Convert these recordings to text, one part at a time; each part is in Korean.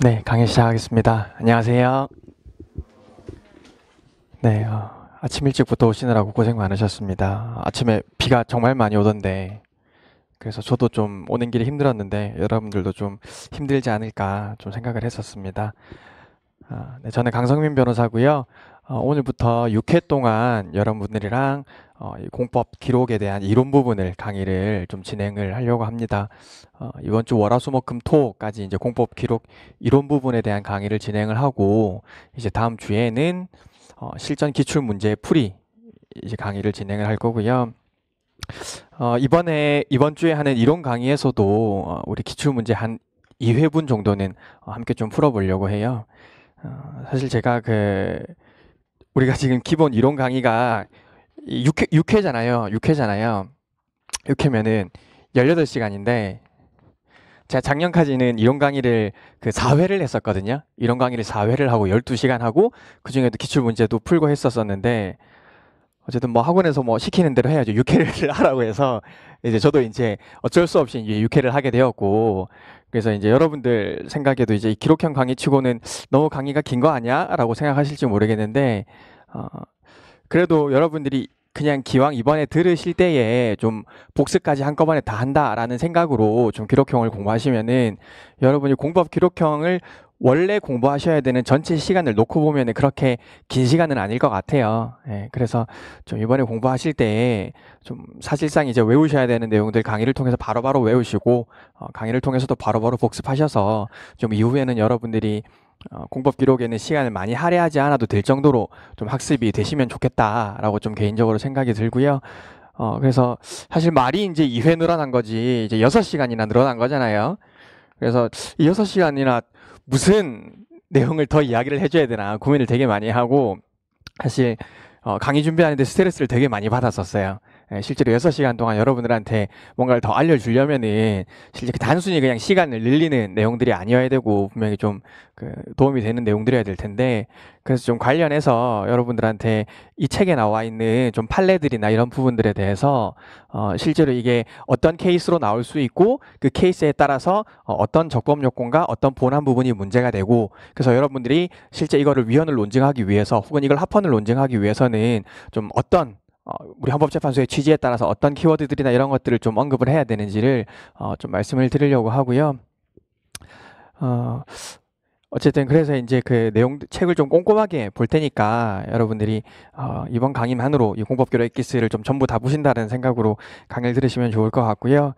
네, 강의 시작하겠습니다. 안녕하세요. 네, 아침 일찍부터 오시느라고 고생 많으셨습니다. 아침에 비가 정말 많이 오던데, 그래서 저도 좀 오는 길이 힘들었는데, 여러분들도 좀 힘들지 않을까 좀 생각을 했었습니다. 네, 저는 강성민 변호사고요. 오늘부터 6회 동안 여러분들이랑 이 공법 기록에 대한 이론 부분을 강의를 좀 진행을 하려고 합니다. 이번 주 월화수목금토까지 이제 공법 기록 이론 부분에 대한 강의를 진행을 하고 이제 다음 주에는 실전 기출 문제 풀이 이제 강의를 진행을 할 거고요. 이번 주에 하는 이론 강의에서도 우리 기출 문제 한 2회분 정도는 함께 좀 풀어보려고 해요. 사실 제가 우리가 지금 기본 이론 강의가 6회잖아요. 6회잖아요. 6회면은 18시간인데, 제가 작년까지는 이론 강의를 4회를 했었거든요. 이론 강의를 4회를 하고 12시간 하고, 그 중에도 기출 문제도 풀고 했었었는데, 어쨌든 뭐 학원에서 뭐 시키는 대로 해야죠. 6회를 하라고 해서, 이제 저도 이제 어쩔 수 없이 이제 6회를 하게 되었고, 그래서 이제 여러분들 생각에도 이제 이 기록형 강의 치고는 너무 강의가 긴 거 아니야? 라고 생각하실지 모르겠는데, 그래도 여러분들이 그냥 기왕 이번에 들으실 때에 좀 복습까지 한꺼번에 다 한다라는 생각으로 좀 기록형을 공부하시면은 여러분이 공법 기록형을 원래 공부하셔야 되는 전체 시간을 놓고 보면은 그렇게 긴 시간은 아닐 것 같아요. 예, 그래서 좀 이번에 공부하실 때에 좀 사실상 이제 외우셔야 되는 내용들 강의를 통해서 바로바로 외우시고, 강의를 통해서도 바로바로 복습하셔서 좀 이후에는 여러분들이 공법 기록에는 시간을 많이 할애하지 않아도 될 정도로 좀 학습이 되시면 좋겠다라고 좀 개인적으로 생각이 들고요. 그래서 사실 말이 이제 2회 늘어난 거지, 이제 6시간이나 늘어난 거잖아요. 그래서 이 6시간이나 무슨 내용을 더 이야기를 해줘야 되나 고민을 되게 많이 하고, 사실 강의 준비하는데 스트레스를 되게 많이 받았었어요. 예, 실제로 6시간 동안 여러분들한테 뭔가를 더 알려주려면은 실제 단순히 그냥 시간을 늘리는 내용들이 아니어야 되고 분명히 좀 도움이 되는 내용들이어야 될 텐데, 그래서 좀 관련해서 여러분들한테 이 책에 나와 있는 좀 판례들이나 이런 부분들에 대해서 실제로 이게 어떤 케이스로 나올 수 있고 그 케이스에 따라서 어떤 적법 요건과 어떤 본안 부분이 문제가 되고, 그래서 여러분들이 실제 이거를 위헌을 논증하기 위해서 혹은 이걸 합헌을 논증하기 위해서는 좀 어떤 우리 헌법재판소의 취지에 따라서 어떤 키워드들이나 이런 것들을 좀 언급을 해야 되는지를 좀 말씀을 드리려고 하고요. 어쨌든 그래서 이제 책을 좀 꼼꼼하게 볼 테니까 여러분들이 이번 강의만으로 이 공법기록 엑기스를 좀 전부 다 보신다는 생각으로 강의를 들으시면 좋을 것 같고요.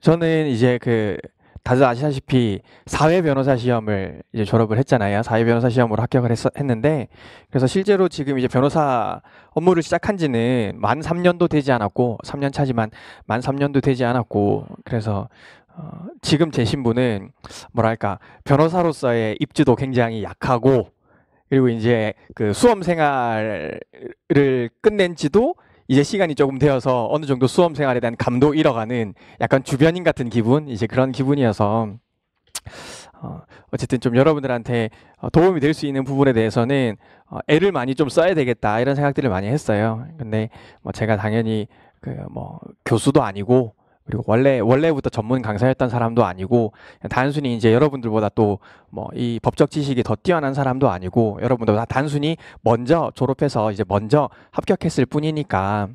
저는 이제 다들 아시다시피 사회 변호사 시험을 이제 졸업을 했잖아요. 사회 변호사 시험으로 합격을 했는데, 그래서 실제로 지금 이제 변호사 업무를 시작한 지는 만 3년도 되지 않았고, 3년 차지만 만 3년도 되지 않았고, 그래서 지금 제 신분은 뭐랄까, 변호사로서의 입지도 굉장히 약하고, 그리고 이제 수험 생활을 끝낸 지도 이제 시간이 조금 되어서 어느 정도 수험 생활에 대한 감도 잃어가는 약간 주변인 같은 기분, 이제 그런 기분이어서 어쨌든 좀 여러분들한테 도움이 될 수 있는 부분에 대해서는 애를 많이 좀 써야 되겠다 이런 생각들을 많이 했어요. 근데 뭐 제가 당연히 교수도 아니고, 그리고 원래부터 전문 강사였던 사람도 아니고, 단순히 이제 여러분들보다 또 이 법적 지식이 더 뛰어난 사람도 아니고, 여러분들보다 단순히 먼저 졸업해서 이제 먼저 합격했을 뿐이니까,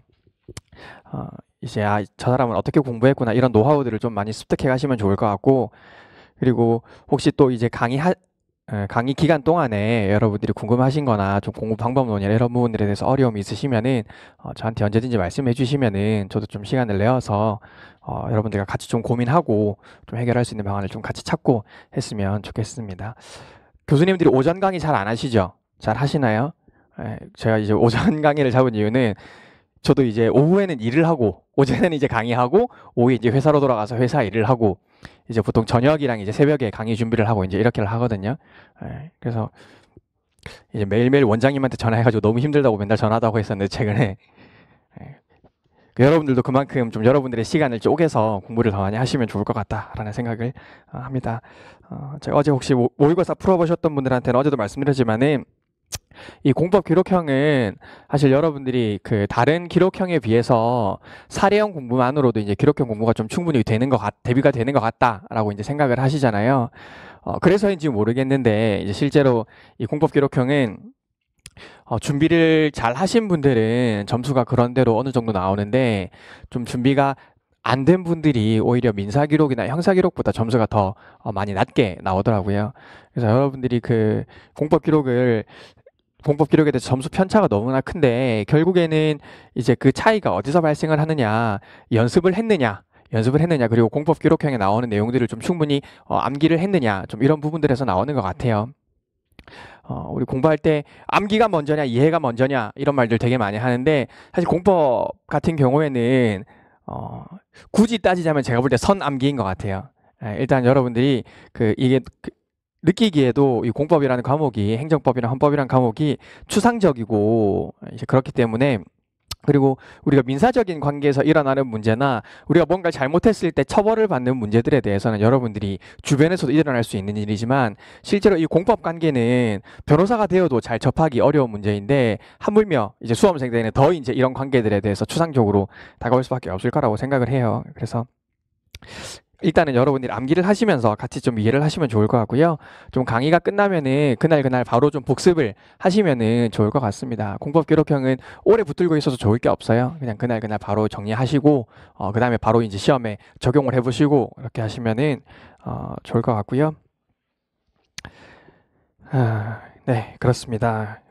이제 저 사람은 어떻게 공부했구나 이런 노하우들을 좀 많이 습득해 가시면 좋을 것 같고, 그리고 혹시 또 이제 강의 기간 동안에 여러분들이 궁금하신 거나 좀 공부 방법론이나 이런 부분들에 대해서 어려움이 있으시면은 저한테 언제든지 말씀해 주시면은 저도 좀 시간을 내어서 여러분들과 같이 좀 고민하고 좀 해결할 수 있는 방안을 좀 같이 찾고 했으면 좋겠습니다. 교수님들이 오전 강의 잘 안 하시죠? 잘 하시나요? 제가 이제 오전 강의를 잡은 이유는 저도 이제 오후에는 일을 하고 오전에는 이제 강의하고 오후에 이제 회사로 돌아가서 회사 일을 하고 이제 보통 저녁이랑 이제 새벽에 강의 준비를 하고 이제 이렇게를 하거든요. 그래서 이제 매일매일 원장님한테 전화해가지고 너무 힘들다고 맨날 전화하다고 했었는데 최근에 여러분들도 그만큼 좀 여러분들의 시간을 쪼개서 공부를 더 많이 하시면 좋을 것 같다라는 생각을 합니다. 제가 어제 혹시 모의고사 풀어보셨던 분들한테는 어제도 말씀드렸지만은 이 공법 기록형은 사실 여러분들이 다른 기록형에 비해서 사례형 공부만으로도 이제 기록형 공부가 좀 충분히 대비가 되는 것 같다라고 이제 생각을 하시잖아요. 그래서인지 모르겠는데 이제 실제로 이 공법기록형은 준비를 잘 하신 분들은 점수가 그런대로 어느 정도 나오는데 좀 준비가 안 된 분들이 오히려 민사기록이나 형사기록보다 점수가 더 많이 낮게 나오더라고요. 그래서 여러분들이 그 공법기록에 대해서 점수 편차가 너무나 큰데 결국에는 이제 그 차이가 어디서 발생을 하느냐, 연습을 했느냐, 그리고 공법기록형에 나오는 내용들을 좀 충분히 암기를 했느냐, 좀 이런 부분들에서 나오는 것 같아요. 우리 공부할 때 암기가 먼저냐, 이해가 먼저냐 이런 말들 되게 많이 하는데 사실 공법 같은 경우에는 굳이 따지자면 제가 볼 때 선암기인 것 같아요. 일단 여러분들이 이게 느끼기에도 이 공법이라는 과목이 행정법이랑 헌법이라는 과목이 추상적이고 이제 그렇기 때문에, 그리고 우리가 민사적인 관계에서 일어나는 문제나 우리가 뭔가 잘못했을 때 처벌을 받는 문제들에 대해서는 여러분들이 주변에서도 일어날 수 있는 일이지만 실제로 이 공법 관계는 변호사가 되어도 잘 접하기 어려운 문제인데 하물며 이제 수험생들에는 더 이제 이런 관계들에 대해서 추상적으로 다가올 수밖에 없을 거라고 생각을 해요. 그래서 일단은 여러분들이 암기를 하시면서 같이 좀 이해를 하시면 좋을 것 같고요. 좀 강의가 끝나면은 그날 바로 좀 복습을 하시면은 좋을 것 같습니다. 공법기록형은 오래 붙들고 있어서 좋을 게 없어요. 그냥 그날 바로 정리하시고 그 다음에 바로 이제 시험에 적용을 해보시고 이렇게 하시면은 좋을 것 같고요. 네, 그렇습니다.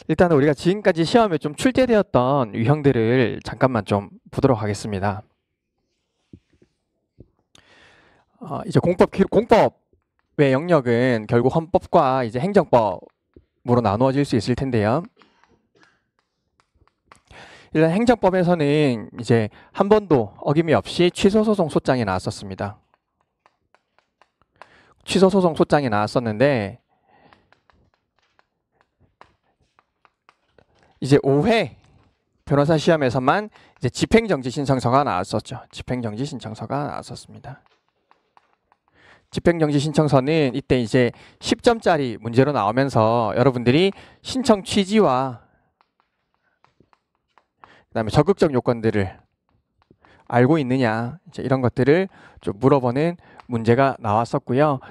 일단은 우리가 지금까지 시험에 좀 출제되었던 유형들을 잠깐만 좀 보도록 하겠습니다. 이제 공법의 영역은 결국 헌법과 이제 행정법으로 나누어질 수 있을 텐데요. 일단 행정법에서는 이제 한 번도 어김이 없이 취소소송 소장이 나왔었습니다. 취소소송 소장이 나왔었는데 이제 5회 변호사 시험에서만 이제 집행정지 신청서가 나왔었죠. 집행정지 신청서가 나왔었습니다. 집행정지 신청서는 이때 이제 10점짜리 문제로 나오면서 여러분들이 신청 취지와 그다음에 적극적 요건들을 알고 있느냐, 이제 이런 것들을 좀 물어보는 문제가 나왔었고요.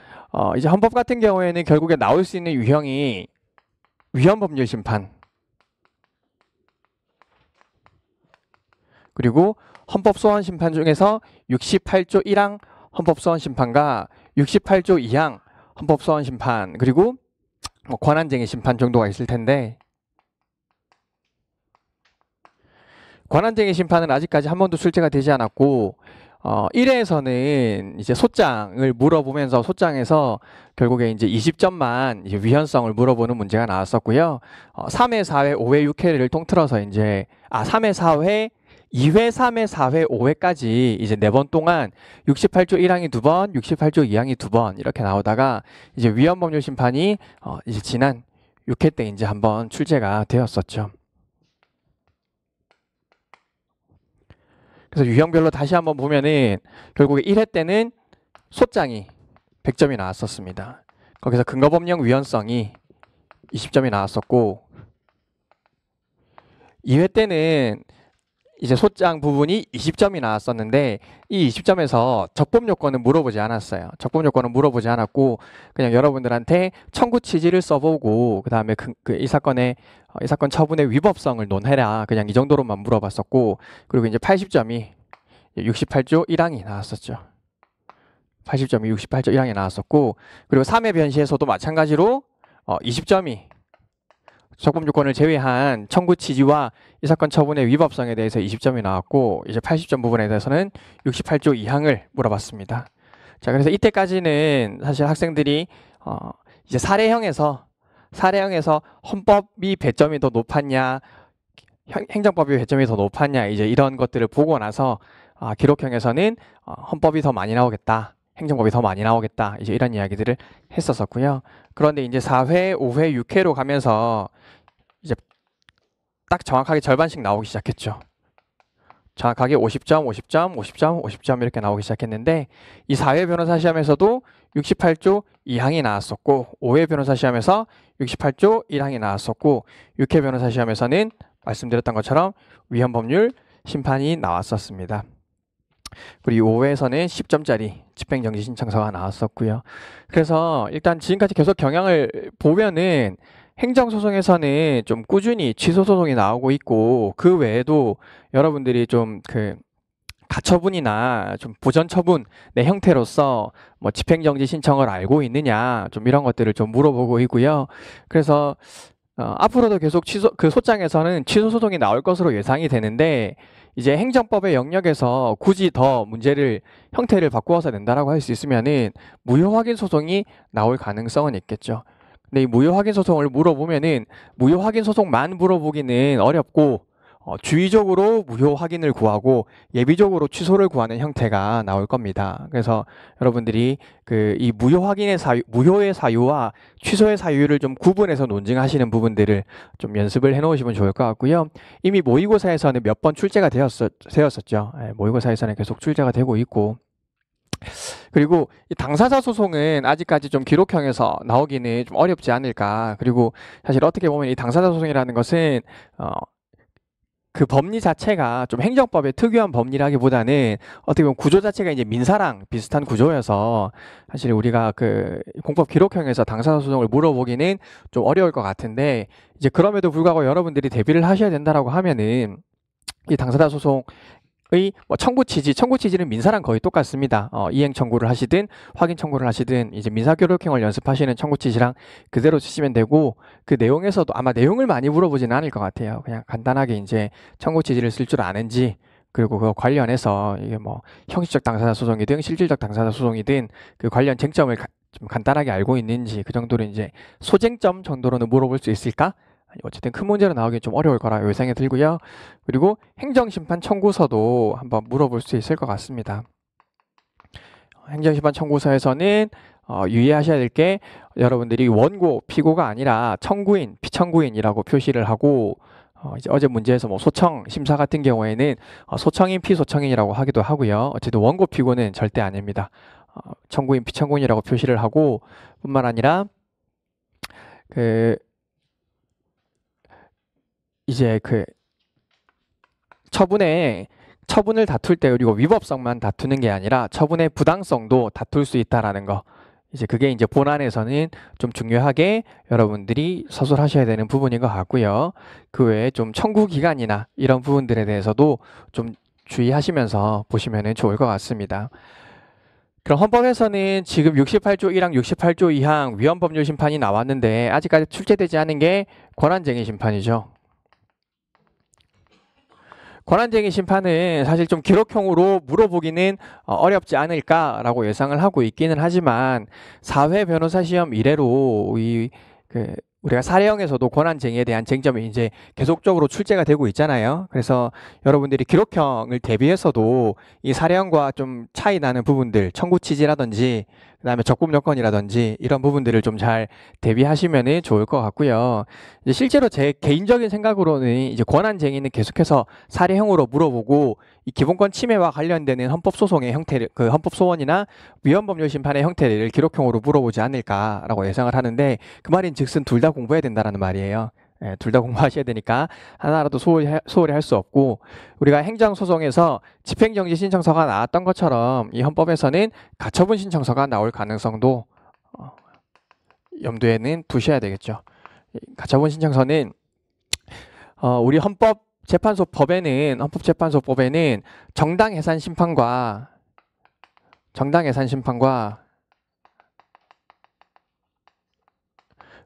이제 헌법 같은 경우에는 결국에 나올 수 있는 유형이 위헌법률 심판, 그리고 헌법소원 심판 중에서 68조 1항 헌법소원 심판과 68조 2항 헌법소원 심판, 그리고 권한쟁의 심판 정도가 있을 텐데, 권한쟁의 심판은 아직까지 한 번도 출제가 되지 않았고 1회에서는 이제 소장을 물어보면서 소장에서 결국에 이제 20점만 이제 위헌성을 물어보는 문제가 나왔었고요. 3회, 4회, 5회, 6회를 통틀어서 이제 3회, 4회, 2회, 3회, 4회, 5회까지 이제 4번 동안 68조 1항이 2번, 68조 2항이 2번 이렇게 나오다가 이제 위헌법률 심판이 이제 지난 6회 때 이제 한번 출제가 되었었죠. 그래서 유형별로 다시 한번 보면은 결국에 1회 때는 소장이 100점이 나왔었습니다. 거기서 근거법령 위헌성이 20점이 나왔었고, 2회 때는 이제 소장 부분이 20점이 나왔었는데 이 20점에서 적법 요건은 물어보지 않았어요. 적법 요건은 물어보지 않았고 그냥 여러분들한테 청구 취지를 써보고 그 다음에 이 사건 처분의 위법성을 논해라, 그냥 이 정도로만 물어봤었고, 그리고 이제 80점이 68조 1항이 나왔었죠. 80점이 68조 1항이 나왔었고, 그리고 3회 변시에서도 마찬가지로 20점이 적법 요건을 제외한 청구 취지와 이 사건 처분의 위법성에 대해서 20점이 나왔고, 이제 80점 부분에 대해서는 68조 2항을 물어봤습니다. 자, 그래서 이때까지는 사실 학생들이 이제 사례형에서 헌법이 배점이 더 높았냐, 행정법이 배점이 더 높았냐, 이제 이런 것들을 보고 나서 기록형에서는 헌법이 더 많이 나오겠다, 행정법이 더 많이 나오겠다, 이제 이런 이야기들을 했었었고요. 그런데 이제 4회, 5회, 6회로 가면서 이제 딱 정확하게 절반씩 나오기 시작했죠. 정확하게 50점, 50점, 50점, 50점 이렇게 나오기 시작했는데 이 4회 변호사 시험에서도 68조 2항이 나왔었고, 5회 변호사 시험에서 68조 1항이 나왔었고, 6회 변호사 시험에서는 말씀드렸던 것처럼 위헌법률 심판이 나왔었습니다. 그리고 5회에서는 10점짜리 집행정지 신청서가 나왔었고요. 그래서 일단 지금까지 계속 경향을 보면은 행정소송에서는 좀 꾸준히 취소소송이 나오고 있고, 그 외에도 여러분들이 좀 가처분이나 좀 보전처분의 형태로서 뭐 집행정지 신청을 알고 있느냐, 좀 이런 것들을 좀 물어보고 있고요. 그래서 앞으로도 계속 소장에서는 취소 소송이 나올 것으로 예상이 되는데, 이제 행정법의 영역에서 굳이 더 형태를 바꾸어서 낸다라고 할 수 있으면은 무효 확인 소송이 나올 가능성은 있겠죠. 근데 이 무효 확인 소송을 물어보면은 무효 확인 소송만 물어보기는 어렵고, 주의적으로 무효 확인을 구하고 예비적으로 취소를 구하는 형태가 나올 겁니다. 그래서 여러분들이 이 무효의 사유와 취소의 사유를 좀 구분해서 논증하시는 부분들을 좀 연습을 해 놓으시면 좋을 것 같고요. 이미 모의고사에서는 몇 번 출제가 되었었죠. 모의고사에서는 계속 출제가 되고 있고, 그리고 이 당사자 소송은 아직까지 좀 기록형에서 나오기는 좀 어렵지 않을까. 그리고 사실 어떻게 보면 이 당사자 소송이라는 것은 그 법리 자체가 좀 행정법의 특유한 법리라기보다는 어떻게 보면 구조 자체가 이제 민사랑 비슷한 구조여서 사실 우리가 공법 기록형에서 당사자 소송을 물어보기는 좀 어려울 것 같은데, 이제 그럼에도 불구하고 여러분들이 대비를 하셔야 된다라고 하면은 이 당사자 소송 뭐 청구 취지는 민사랑 거의 똑같습니다. 이행 청구를 하시든 확인 청구를 하시든 이제 민사 기록형을 연습하시는 청구 취지랑 그대로 쓰시면 되고, 그 내용에서도 아마 내용을 많이 물어보지는 않을 것 같아요. 그냥 간단하게 이제 청구 취지를 쓸 줄 아는지, 그리고 그 관련해서 이게 뭐 형식적 당사자 소송이든 실질적 당사자 소송이든 그 관련 쟁점을 좀 간단하게 알고 있는지, 그 정도로 이제 소쟁점 정도로는 물어볼 수 있을까? 어쨌든 큰 문제로 나오기 좀 어려울 거라 예상이 들고요. 그리고 행정심판 청구서도 한번 물어볼 수 있을 것 같습니다. 행정심판 청구서에서는 유의하셔야 될 게, 여러분들이 원고, 피고가 아니라 청구인, 피청구인이라고 표시를 하고, 이제 어제 문제에서 뭐 소청 심사 같은 경우에는 소청인, 피소청인이라고 하기도 하고요. 어쨌든 원고, 피고는 절대 아닙니다. 청구인, 피청구인이라고 표시를 하고, 뿐만 아니라 이제 처분을 다툴 때, 그리고 위법성만 다투는 게 아니라 처분의 부당성도 다툴 수 있다라는 거. 이제 그게 이제 본안에서는 좀 중요하게 여러분들이 서술하셔야 되는 부분인 것 같고요. 그 외에 좀 청구 기간이나 이런 부분들에 대해서도 좀 주의하시면서 보시면 좋을 것 같습니다. 그럼 헌법에서는 지금 68조 1항, 68조 2항 위헌법률 심판이 나왔는데, 아직까지 출제되지 않은 게 권한쟁의 심판이죠. 권한쟁의 심판은 사실 좀 기록형으로 물어보기는 어렵지 않을까라고 예상을 하고 있기는 하지만, 사회 변호사 시험 이래로 우리가 사례형에서도 권한쟁의에 대한 쟁점이 이제 계속적으로 출제가 되고 있잖아요. 그래서 여러분들이 기록형을 대비해서도 이 사례형과 좀 차이 나는 부분들, 청구 취지라든지 그다음에 적법 요건이라든지 이런 부분들을 좀 잘 대비하시면 좋을 것 같고요. 이제 실제로 제 개인적인 생각으로는 이제 권한쟁의는 계속해서 사례형으로 물어보고, 이 기본권 침해와 관련되는 헌법 소송의 형태를, 헌법 소원이나 위헌법률 심판의 형태를 기록형으로 물어보지 않을까라고 예상을 하는데, 그 말인즉슨 둘 다 공부해야 된다라는 말이에요. 둘 다 공부하셔야 되니까 하나라도 소홀히 할 수 없고, 우리가 행정소송에서 집행정지 신청서가 나왔던 것처럼 이 헌법에서는 가처분 신청서가 나올 가능성도 염두에는 두셔야 되겠죠. 가처분 신청서는 우리 헌법재판소법에는 정당해산 심판과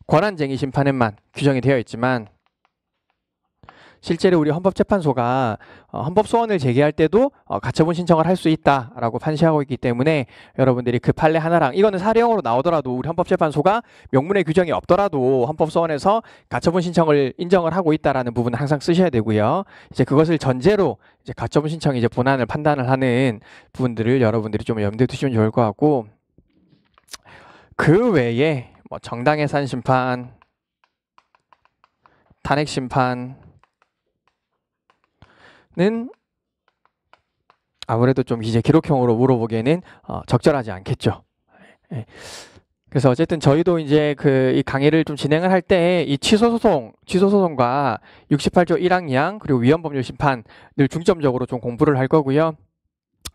권한쟁의 심판에만 규정이 되어 있지만, 실제로 우리 헌법재판소가 헌법 소원을 제기할 때도 가처분 신청을 할 수 있다라고 판시하고 있기 때문에, 여러분들이 그 판례 하나랑, 이거는 사례형으로 나오더라도 우리 헌법재판소가 명문에 규정이 없더라도 헌법 소원에서 가처분 신청을 인정을 하고 있다라는 부분은 항상 쓰셔야 되고요. 이제 그것을 전제로 이제 가처분 신청 이제 본안을 판단을 하는 부분들을 여러분들이 좀 염두에 두시면 좋을 것 같고, 그 외에 뭐 정당해산 심판, 탄핵 심판은 아무래도 좀 이제 기록형으로 물어보기에는 적절하지 않겠죠. 그래서 어쨌든 저희도 이제 이 강의를 좀 진행을 할 때 이 취소소송과 68조 1항 2항 그리고 위헌법률 심판을 중점적으로 좀 공부를 할 거고요.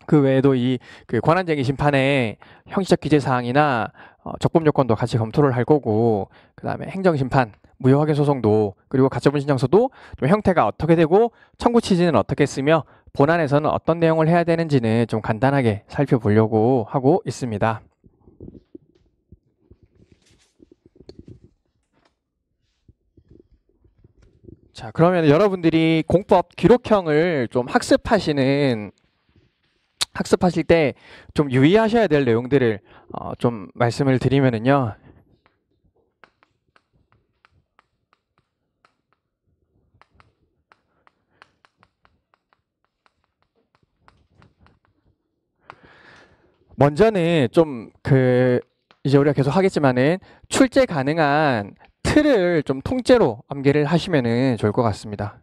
그 외에도 이 그 권한쟁의 심판의 형식적 기재 사항이나 적법 요건도 같이 검토를 할 거고, 그다음에 행정심판, 무효확인 소송도, 그리고 가처분 신청서도 좀 형태가 어떻게 되고 청구 취지는 어떻게 쓰며 본안에서는 어떤 내용을 해야 되는지는 좀 간단하게 살펴보려고 하고 있습니다. 자, 그러면 여러분들이 공법 기록형을 좀 학습하실 때 좀 유의하셔야 될 내용들을 좀 말씀을 드리면은요. 먼저는 좀 이제 우리가 계속 하겠지만은 출제 가능한 틀을 좀 통째로 암기를 하시면은 좋을 것 같습니다.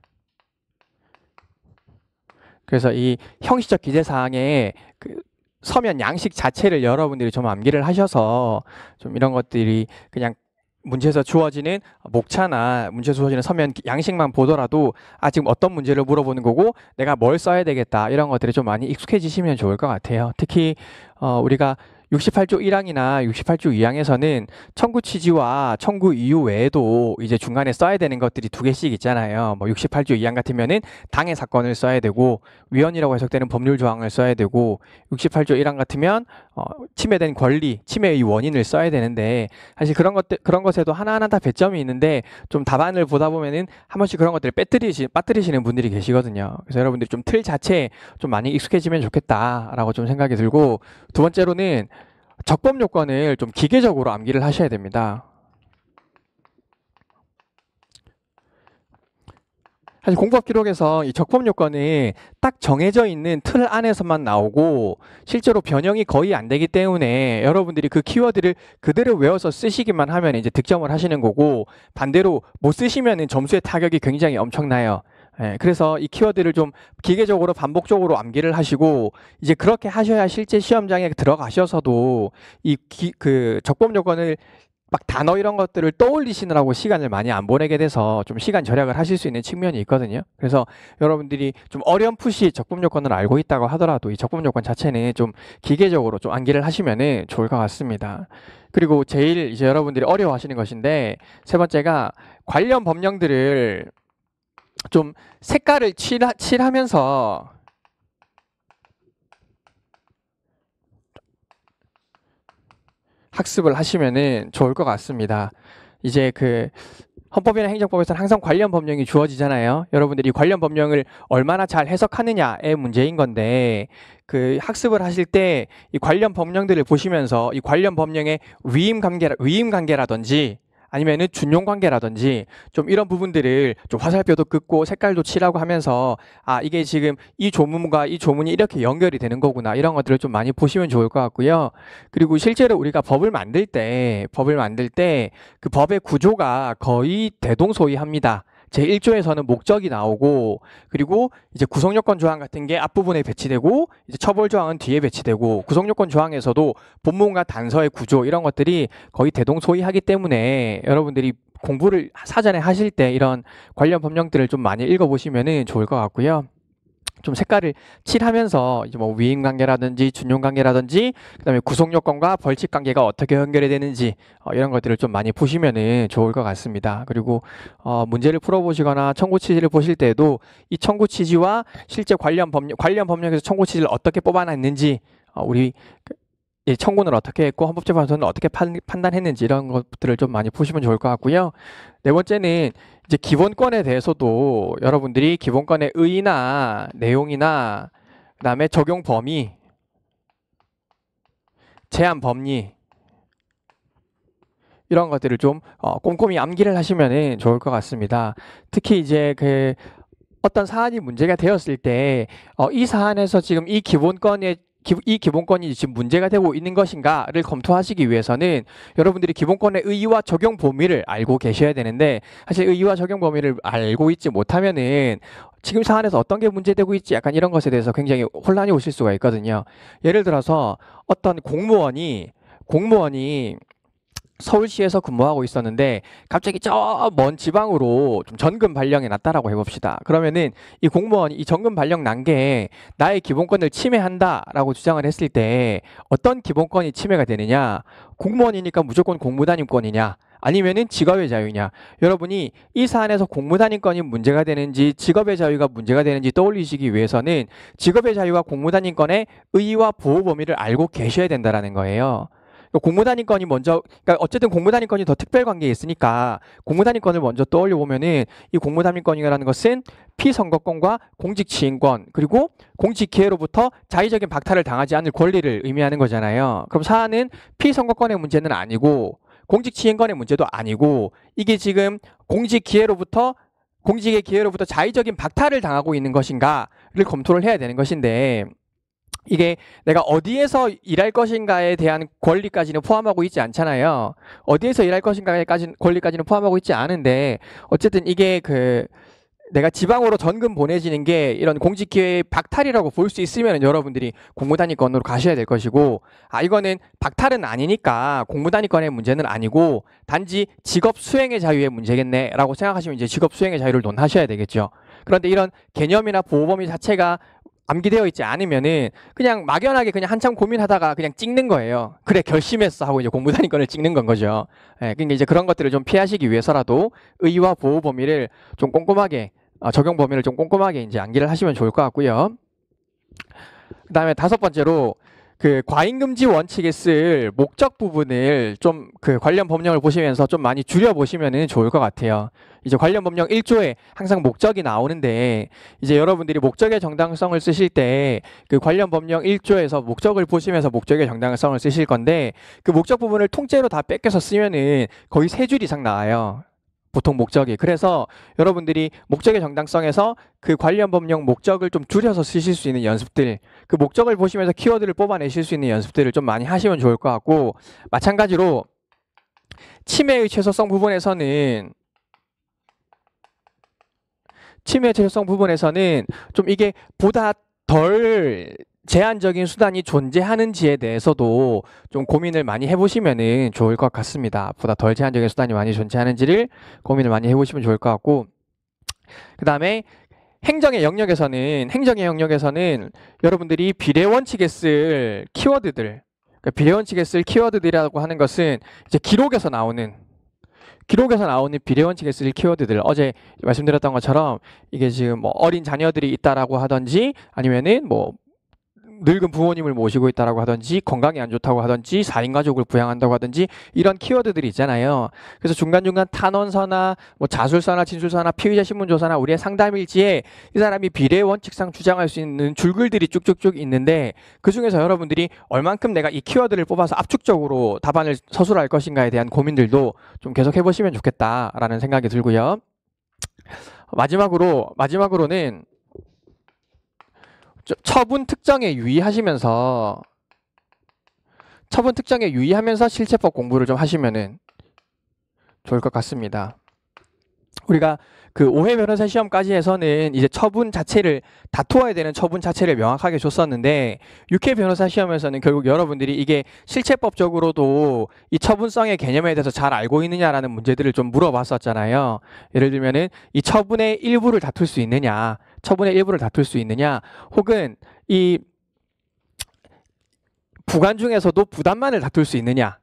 그래서 이 형식적 기재 사항에 그 서면 양식 자체를 여러분들이 좀 암기를 하셔서 좀 이런 것들이 그냥 문제에서 주어지는 목차나 문제에서 주어지는 서면 양식만 보더라도 지금 어떤 문제를 물어보는 거고 내가 뭘 써야 되겠다, 이런 것들이 좀 많이 익숙해지시면 좋을 것 같아요. 특히 우리가 68조 1항이나 68조 2항에서는 청구 취지와 청구 이유 외에도 이제 중간에 써야 되는 것들이 두 개씩 있잖아요. 뭐 68조 2항 같으면은 당해 사건을 써야 되고, 위헌이라고 해석되는 법률 조항을 써야 되고, 68조 1항 같으면 침해된 권리, 침해의 원인을 써야 되는데, 사실 그런 것에도 하나하나 다 배점이 있는데 좀 답안을 보다 보면은 한 번씩 그런 것들을 빠뜨리시는 분들이 계시거든요. 그래서 여러분들이 좀 틀 자체에 좀 많이 익숙해지면 좋겠다라고 좀 생각이 들고, 두 번째로는 적법 요건을 좀 기계적으로 암기를 하셔야 됩니다. 사실 공법 기록에서 이 적법 요건이 딱 정해져 있는 틀 안에서만 나오고 실제로 변형이 거의 안 되기 때문에 여러분들이 그 키워드를 그대로 외워서 쓰시기만 하면 이제 득점을 하시는 거고, 반대로 못 쓰시면 점수의 타격이 굉장히 엄청나요. 그래서 이 키워드를 좀 기계적으로 반복적으로 암기를 하시고, 이제 그렇게 하셔야 실제 시험장에 들어가셔서도 그 적법 요건을 막 단어 이런 것들을 떠올리시느라고 시간을 많이 안 보내게 돼서 좀 시간 절약을 하실 수 있는 측면이 있거든요. 그래서 여러분들이 좀 어렴풋이 적법 요건을 알고 있다고 하더라도 이 적법 요건 자체는 좀 기계적으로 좀 암기를 하시면은 좋을 것 같습니다. 그리고 제일 이제 여러분들이 어려워하시는 것인데, 세 번째가 관련 법령들을 좀 색깔을 칠하면서 학습을 하시면은 좋을 것 같습니다. 이제 그 헌법이나 행정법에서는 항상 관련 법령이 주어지잖아요. 여러분들이 관련 법령을 얼마나 잘 해석하느냐의 문제인 건데, 그 학습을 하실 때 이 관련 법령들을 보시면서 이 관련 법령의 위임 관계라든지 아니면은 준용 관계라든지 좀 이런 부분들을 좀 화살표도 긋고 색깔도 칠하고 하면서 이게 지금 이 조문과 이 조문이 이렇게 연결이 되는 거구나, 이런 것들을 좀 많이 보시면 좋을 것 같고요. 그리고 실제로 우리가 법을 만들 때 그 법의 구조가 거의 대동소이합니다. 제1조에서는 목적이 나오고, 그리고 이제 구성요건 조항 같은 게 앞부분에 배치되고, 이제 처벌 조항은 뒤에 배치되고, 구성요건 조항에서도 본문과 단서의 구조 이런 것들이 거의 대동소이하기 때문에 여러분들이 공부를 사전에 하실 때 이런 관련 법령들을 좀 많이 읽어보시면 좋을 것 같고요. 좀 색깔을 칠하면서 이제 뭐 위임 관계라든지 준용 관계라든지 그다음에 구속 요건과 벌칙 관계가 어떻게 연결이 되는지 이런 것들을 좀 많이 보시면은 좋을 것 같습니다. 그리고 문제를 풀어보시거나 청구 취지를 보실 때도 이 청구 취지와 실제 관련 법령에서 청구 취지를 어떻게 뽑아냈는지, 우리 청구는 어떻게 했고 헌법재판소는 어떻게 판단했는지 이런 것들을 좀 많이 보시면 좋을 것 같고요. 네 번째는 이제 기본권에 대해서도 여러분들이 기본권의 의의나 내용이나 그다음에 적용 범위, 제한 법리 이런 것들을 좀 꼼꼼히 암기를 하시면 좋을 것 같습니다. 특히 이제 그 어떤 사안이 문제가 되었을 때 이 사안에서 지금 이 기본권이 지금 문제가 되고 있는 것인가를 검토하시기 위해서는 여러분들이 기본권의 의의와 적용 범위를 알고 계셔야 되는데, 사실 의의와 적용 범위를 알고 있지 못하면은 지금 사안에서 어떤 게 문제되고 있지 약간 이런 것에 대해서 굉장히 혼란이 오실 수가 있거든요. 예를 들어서 어떤 공무원이 서울시에서 근무하고 있었는데 갑자기 저 먼 지방으로 좀 전금 발령이 났다라고 해봅시다. 그러면은 이 공무원이 이 전금 발령 난 게 나의 기본권을 침해한다라고 주장을 했을 때 어떤 기본권이 침해가 되느냐? 공무원이니까 무조건 공무단임권이냐? 아니면은 직업의 자유냐? 여러분이 이 사안에서 공무단임권이 문제가 되는지 직업의 자유가 문제가 되는지 떠올리시기 위해서는 직업의 자유와 공무단임권의 의의와 보호 범위를 알고 계셔야 된다라는 거예요. 공무단위권이 먼저, 그러니까 어쨌든 공무단위권이 더 특별관계에 있으니까 공무단위권을 먼저 떠올려 보면은 이 공무단위권이라는 것은 피선거권과 공직지휘권 그리고 공직기회로부터 자의적인 박탈을 당하지 않을 권리를 의미하는 거잖아요. 그럼 사안은 피선거권의 문제는 아니고 공직지휘권의 문제도 아니고 이게 지금 공직의 기회로부터 자의적인 박탈을 당하고 있는 것인가를 검토를 해야 되는 것인데 이게 내가 어디에서 일할 것인가에 대한 권리까지는 포함하고 있지 않잖아요. 어디에서 일할 것인가에 권리까지는 포함하고 있지 않은데 어쨌든 이게 내가 지방으로 전금 보내지는 게 이런 공직기회 박탈이라고 볼 수 있으면 여러분들이 공무단위권으로 가셔야 될 것이고 이거는 박탈은 아니니까 공무단위권의 문제는 아니고 단지 직업 수행의 자유의 문제겠네 라고 생각하시면 이제 직업 수행의 자유를 논하셔야 되겠죠. 그런데 이런 개념이나 보호범위 자체가 암기되어 있지 않으면은 그냥 막연하게 그냥 한참 고민하다가 그냥 찍는 거예요. 그래 결심했어 하고 이제 공무단위권을 찍는 건 거죠. 그러니까 이제 그런 것들을 좀 피하시기 위해서라도 의의와 보호 범위를 좀 꼼꼼하게 적용 범위를 좀 꼼꼼하게 이제 암기를 하시면 좋을 것 같고요. 그다음에 다섯 번째로 과잉금지 원칙에 쓸 목적 부분을 좀 관련 법령을 보시면서 좀 많이 줄여보시면 좋을 것 같아요. 이제 관련 법령 1조에 항상 목적이 나오는데 이제 여러분들이 목적의 정당성을 쓰실 때 관련 법령 1조에서 목적을 보시면서 목적의 정당성을 쓰실 건데 목적 부분을 통째로 다 뺏겨서 쓰면은 거의 3줄 이상 나와요. 보통 목적이. 그래서 여러분들이 목적의 정당성에서 관련 법령 목적을 좀 줄여서 쓰실 수 있는 연습들, 목적을 보시면서 키워드를 뽑아내실 수 있는 연습들을 좀 많이 하시면 좋을 것 같고 마찬가지로 침해의 최소성 부분에서는 좀 이게 보다 덜 제한적인 수단이 존재하는지에 대해서도 좀 고민을 많이 해보시면 좋을 것 같습니다. 보다 덜 제한적인 수단이 많이 존재하는지를 고민을 많이 해보시면 좋을 것 같고 그 다음에 행정의 영역에서는 여러분들이 비례원칙에 쓸 키워드들 비례원칙에 쓸 키워드들이라고 하는 것은 이제 기록에서 나오는 비례원칙에 쓸 키워드들 어제 말씀드렸던 것처럼 이게 지금 뭐 어린 자녀들이 있다라고 하든지 아니면은 뭐 늙은 부모님을 모시고 있다라고 하든지 건강이 안 좋다고 하든지 4인 가족을 부양한다고 하든지 이런 키워드들이 있잖아요. 그래서 중간중간 탄원서나 뭐 자술서나 진술서나 피의자 신문조사나 우리의 상담일지에 이 사람이 비례 원칙상 주장할 수 있는 줄글들이 쭉쭉쭉 있는데 그중에서 여러분들이 얼만큼 내가 이 키워드를 뽑아서 압축적으로 답안을 서술할 것인가에 대한 고민들도 좀 계속 해보시면 좋겠다라는 생각이 들고요. 마지막으로는 처분 특정에 유의하면서 실체법 공부를 좀 하시면은 좋을 것 같습니다. 우리가 5회 변호사 시험까지 해서는 이제 처분 자체를 다투어야 되는 처분 자체를 명확하게 줬었는데 6회 변호사 시험에서는 결국 여러분들이 이게 실체법적으로도 이 처분성의 개념에 대해서 잘 알고 있느냐라는 문제들을 좀 물어봤었잖아요. 예를 들면은 이 처분의 일부를 다툴 수 있느냐 혹은 이 부관 중에서도 부담만을 다툴 수 있느냐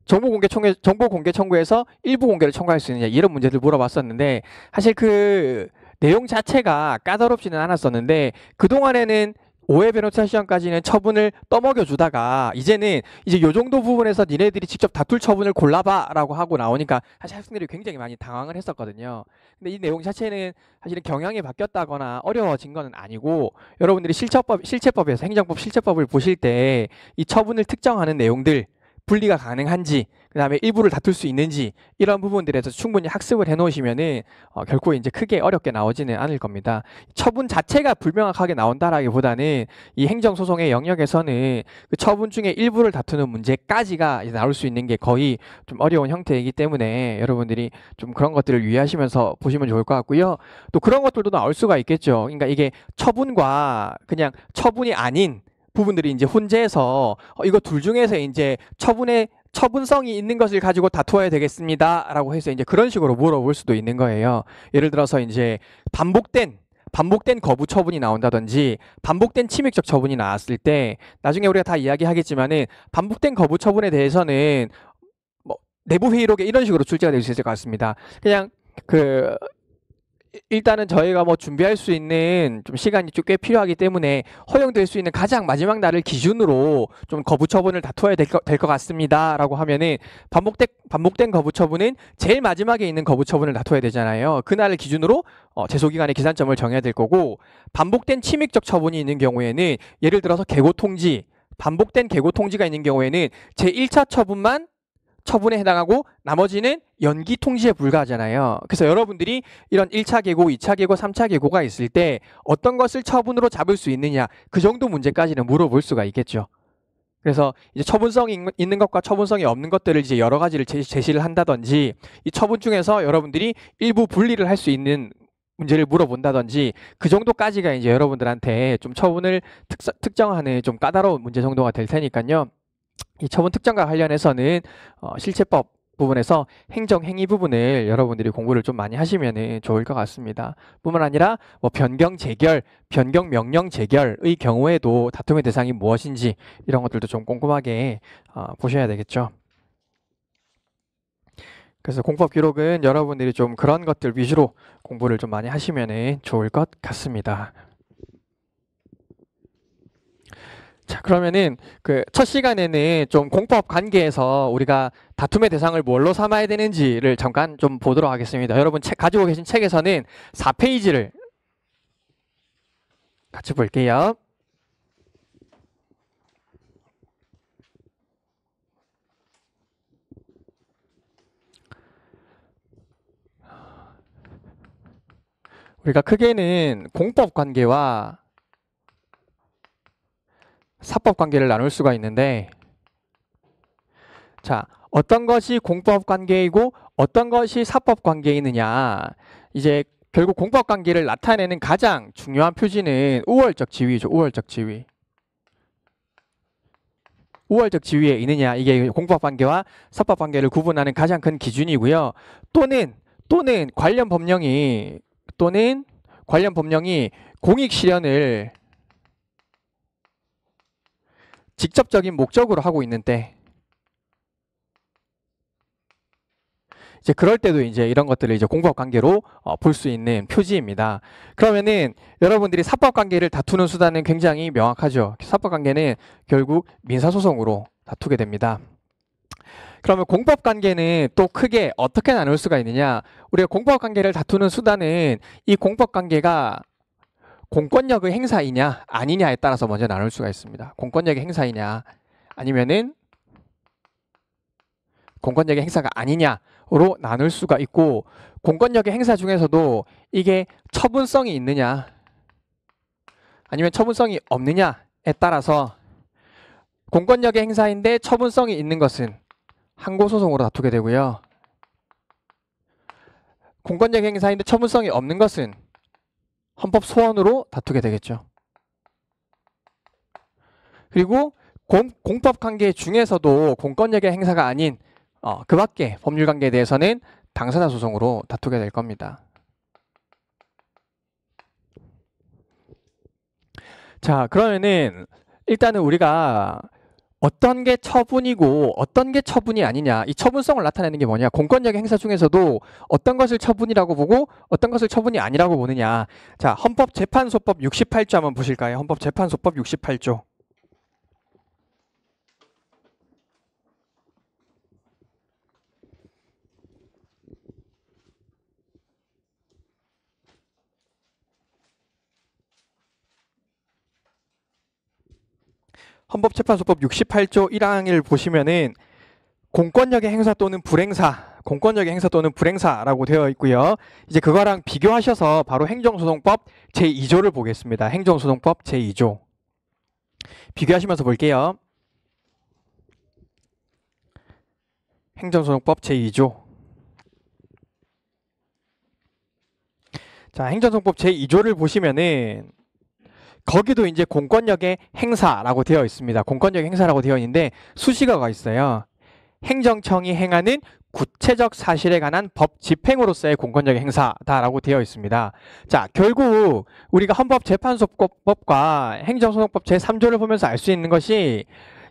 정보 공개 청구에서 일부 공개를 청구할 수 있느냐 이런 문제들 물어봤었는데 사실 내용 자체가 까다롭지는 않았었는데 그동안에는 5회 변호사 시험까지는 처분을 떠먹여 주다가 이제 요 정도 부분에서 니네들이 직접 다툴 처분을 골라봐 라고 하고 나오니까 사실 학생들이 굉장히 많이 당황을 했었거든요. 근데 이 내용 자체는 사실은 경향이 바뀌었다거나 어려워진 건 아니고 여러분들이 실체법에서 행정법 실체법을 보실 때 이 처분을 특정하는 내용들 분리가 가능한지 그 다음에 일부를 다툴 수 있는지 이런 부분들에서 충분히 학습을 해놓으시면은 결코 이제 크게 어렵게 나오지는 않을 겁니다. 처분 자체가 불명확하게 나온다라기보다는 이 행정소송의 영역에서는 처분 중에 일부를 다투는 문제까지가 이제 나올 수 있는 게 거의 좀 어려운 형태이기 때문에 여러분들이 좀 그런 것들을 유의하시면서 보시면 좋을 것 같고요. 또 그런 것들도 나올 수가 있겠죠. 그러니까 이게 처분과 그냥 처분이 아닌 부분들이 이제 혼재해서 이거 둘 중에서 이제 처분의 처분성이 있는 것을 가지고 다투어야 되겠습니다. 라고 해서 이제 그런 식으로 물어볼 수도 있는 거예요. 예를 들어서 이제 반복된 거부 처분이 나온다든지 반복된 침입적 처분이 나왔을 때 나중에 우리가 다 이야기하겠지만은 반복된 거부 처분에 대해서는 뭐 내부 회의록에 이런 식으로 출제가 될 수 있을 것 같습니다. 그냥 일단은 저희가 뭐 준비할 수 있는 좀 시간이 좀 꽤 필요하기 때문에 허용될 수 있는 가장 마지막 날을 기준으로 좀 거부 처분을 다투어야 될 것 같습니다. 라고 하면은 반복된 거부 처분은 제일 마지막에 있는 거부 처분을 다투어야 되잖아요. 그날을 기준으로 제소기간의 기산점을 정해야 될 거고, 반복된 침입적 처분이 있는 경우에는 예를 들어서 개고통지, 반복된 개고통지가 있는 경우에는 제1차 처분만 처분에 해당하고 나머지는 연기 통지에 불과하잖아요. 그래서 여러분들이 이런 1차 계고, 2차 계고, 3차 계고가 있을 때 어떤 것을 처분으로 잡을 수 있느냐, 그 정도 문제까지는 물어볼 수가 있겠죠. 그래서 이제 처분성이 있는 것과 처분성이 없는 것들을 이제 여러 가지를 제시를 한다든지, 이 처분 중에서 여러분들이 일부 분리를 할 수 있는 문제를 물어본다든지, 그 정도까지가 이제 여러분들한테 좀 처분을 특정하는 좀 까다로운 문제 정도가 될 테니까요. 이 처분 특정과 관련해서는 실체법 부분에서 행정행위 부분을 여러분들이 공부를 좀 많이 하시면 좋을 것 같습니다. 뿐만 아니라 뭐 변경 재결, 변경 명령 재결의 경우에도 다툼의 대상이 무엇인지 이런 것들도 좀 꼼꼼하게 보셔야 되겠죠. 그래서 공법 기록은 여러분들이 좀 그런 것들 위주로 공부를 좀 많이 하시면 좋을 것 같습니다. 자, 그러면은 첫 시간에는 좀 공법 관계에서 우리가 다툼의 대상을 뭘로 삼아야 되는지를 잠깐 좀 보도록 하겠습니다. 여러분 가지고 계신 책에서는 4페이지를 같이 볼게요. 우리가 크게는 공법 관계와 사법 관계를 나눌 수가 있는데, 자, 어떤 것이 공법 관계이고 어떤 것이 사법 관계이느냐, 이제 결국 공법 관계를 나타내는 가장 중요한 표지는 우월적 지위죠. 우월적 지위. 우월적 지위에 있느냐, 이게 공법 관계와 사법 관계를 구분하는 가장 큰 기준이고요. 또는 관련 법령이 공익 실현을 직접적인 목적으로 하고 있는 때, 이제 그럴 때도 이제 이런 것들을 이제 공법 관계로 볼 수 있는 표지입니다. 그러면은 여러분들이 사법 관계를 다투는 수단은 굉장히 명확하죠. 사법 관계는 결국 민사소송으로 다투게 됩니다. 그러면 공법 관계는 또 크게 어떻게 나눌 수가 있느냐? 우리가 공법 관계를 다투는 수단은 이 공법 관계가 공권력의 행사이냐 아니냐에 따라서 먼저 나눌 수가 있습니다. 공권력의 행사이냐 아니면은 공권력의 행사가 아니냐로 나눌 수가 있고, 공권력의 행사 중에서도 이게 처분성이 있느냐 아니면 처분성이 없느냐에 따라서 공권력의 행사인데 처분성이 있는 것은 항고소송으로 다투게 되고요. 공권력의 행사인데 처분성이 없는 것은 헌법 소원으로 다투게 되겠죠. 그리고 공법 관계 중에서도 공권력의 행사가 아닌 그 밖에 법률 관계에 대해서는 당사자 소송으로 다투게 될 겁니다. 자, 그러면은 일단은 우리가 어떤 게 처분이고 어떤 게 처분이 아니냐, 이 처분성을 나타내는 게 뭐냐, 공권력의 행사 중에서도 어떤 것을 처분이라고 보고 어떤 것을 처분이 아니라고 보느냐. 자, 헌법재판소법 68조 한번 보실까요? 헌법재판소법 68조. 헌법재판소법 68조 1항을 보시면은 공권력의 행사 또는 불행사라고 되어 있고요. 이제 그거랑 비교하셔서 바로 행정소송법 제2조를 보겠습니다. 행정소송법 제2조. 비교하시면서 볼게요. 행정소송법 제2조. 자, 행정소송법 제2조를 보시면은 거기도 이제 공권력의 행사라고 되어 있습니다. 공권력의 행사라고 되어 있는데 수식어가 있어요. 행정청이 행하는 구체적 사실에 관한 법 집행으로서의 공권력의 행사다라고 되어 있습니다. 자, 결국 우리가 헌법재판소법과 행정소송법 제3조를 보면서 알 수 있는 것이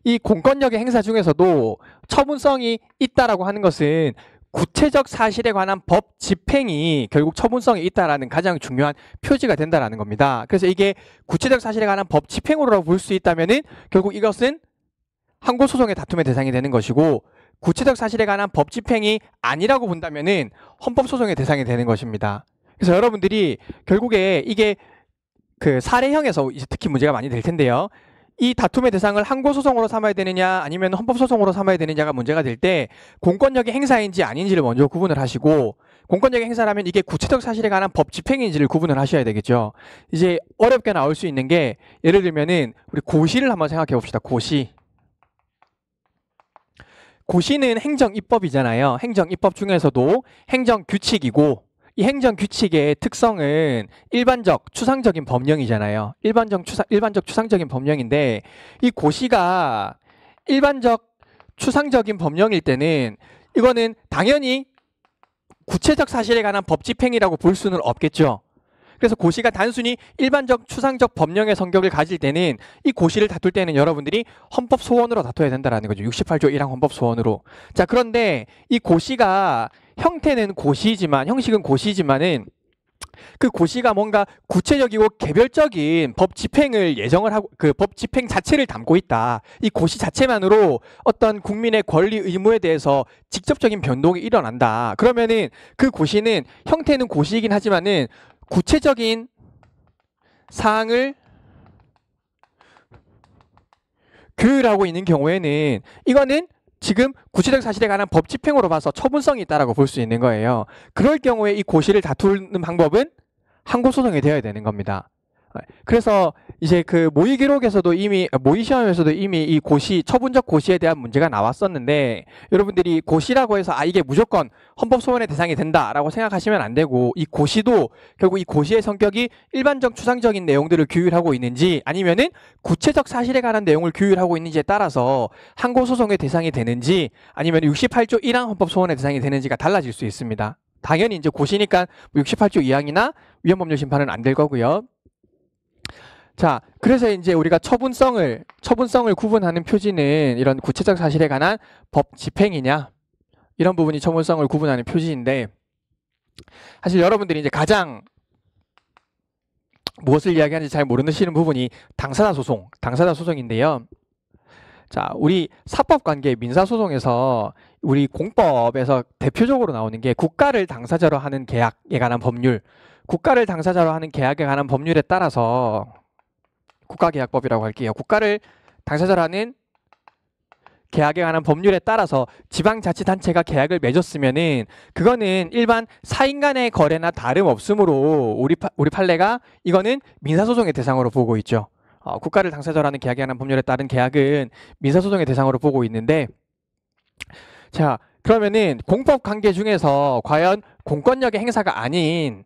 이 공권력의 행사 중에서도 처분성이 있다라고 하는 것은 구체적 사실에 관한 법 집행이 결국 처분성이 있다라는 가장 중요한 표지가 된다라는 겁니다. 그래서 이게 구체적 사실에 관한 법 집행으로 볼 수 있다면은 결국 이것은 항고소송의 다툼의 대상이 되는 것이고, 구체적 사실에 관한 법 집행이 아니라고 본다면은 헌법소송의 대상이 되는 것입니다. 그래서 여러분들이 결국에 이게 그 사례형에서 이제 특히 문제가 많이 될 텐데요. 이 다툼의 대상을 항고소송으로 삼아야 되느냐 아니면 헌법소송으로 삼아야 되느냐가 문제가 될 때 공권력의 행사인지 아닌지를 먼저 구분을 하시고, 공권력의 행사라면 이게 구체적 사실에 관한 법 집행인지를 구분을 하셔야 되겠죠. 이제 어렵게 나올 수 있는 게, 예를 들면은 우리 고시를 한번 생각해 봅시다. 고시는 행정입법이잖아요. 행정입법 중에서도 행정규칙이고, 이 행정규칙의 특성은 일반적, 추상적인 법령이잖아요. 일반적, 추상적인 법령인데, 이 고시가 일반적, 추상적인 법령일 때는 이거는 당연히 구체적 사실에 관한 법 집행이라고 볼 수는 없겠죠. 그래서 고시가 단순히 일반적, 추상적 법령의 성격을 가질 때는 이 고시를 다툴 때는 여러분들이 헌법소원으로 다퉈야 된다는 거죠. 68조 1항 헌법소원으로. 자, 그런데 이 고시가 형태는 고시지만, 형식은 고시지만은 그 고시가 뭔가 구체적이고 개별적인 법 집행을 예정을 하고, 그 법 집행 자체를 담고 있다. 이 고시 자체만으로 어떤 국민의 권리 의무에 대해서 직접적인 변동이 일어난다. 그러면은 그 고시는 형태는 고시이긴 하지만은 구체적인 사항을 규율하고 있는 경우에는 이거는 지금 구체적 사실에 관한 법 집행으로 봐서 처분성이 있다라고 볼 수 있는 거예요. 그럴 경우에 이 고시를 다투는 방법은 항고소송이 되어야 되는 겁니다. 그래서 이제 그 모의 기록에서도 이미, 모의 시험에서도 이미 이 고시, 처분적 고시에 대한 문제가 나왔었는데, 여러분들이 고시라고 해서 이게 무조건 헌법소원의 대상이 된다라고 생각하시면 안 되고, 이 고시도 결국 이 고시의 성격이 일반적, 추상적인 내용들을 규율하고 있는지 아니면은 구체적 사실에 관한 내용을 규율하고 있는지에 따라서 항고소송의 대상이 되는지 아니면 68조 1항 헌법소원의 대상이 되는지가 달라질 수 있습니다. 당연히 이제 고시니까 68조 2항이나 위헌법률 심판은 안 될 거고요. 자, 그래서 이제 우리가 처분성을 구분하는 표지는 이런 구체적 사실에 관한 법 집행이냐, 이런 부분이 처분성을 구분하는 표지인데, 사실 여러분들이 이제 가장 무엇을 이야기하는지 잘 모르시는 부분이 당사자 소송인데요. 자, 우리 사법관계 민사소송에서 우리 공법에서 대표적으로 나오는 게 국가를 당사자로 하는 계약에 관한 법률, 국가를 당사자로 하는 계약에 관한 법률에 따라서 국가계약법이라고 할게요. 국가를 당사자로 하는 계약에 관한 법률에 따라서 지방자치단체가 계약을 맺었으면은 그거는 일반 사인 간의 거래나 다름없으므로 우리 판례가 이거는 민사소송의 대상으로 보고 있죠. 국가를 당사자로 하는 계약에 관한 법률에 따른 계약은 민사소송의 대상으로 보고 있는데, 자, 그러면은 공법 관계 중에서 과연 공권력의 행사가 아닌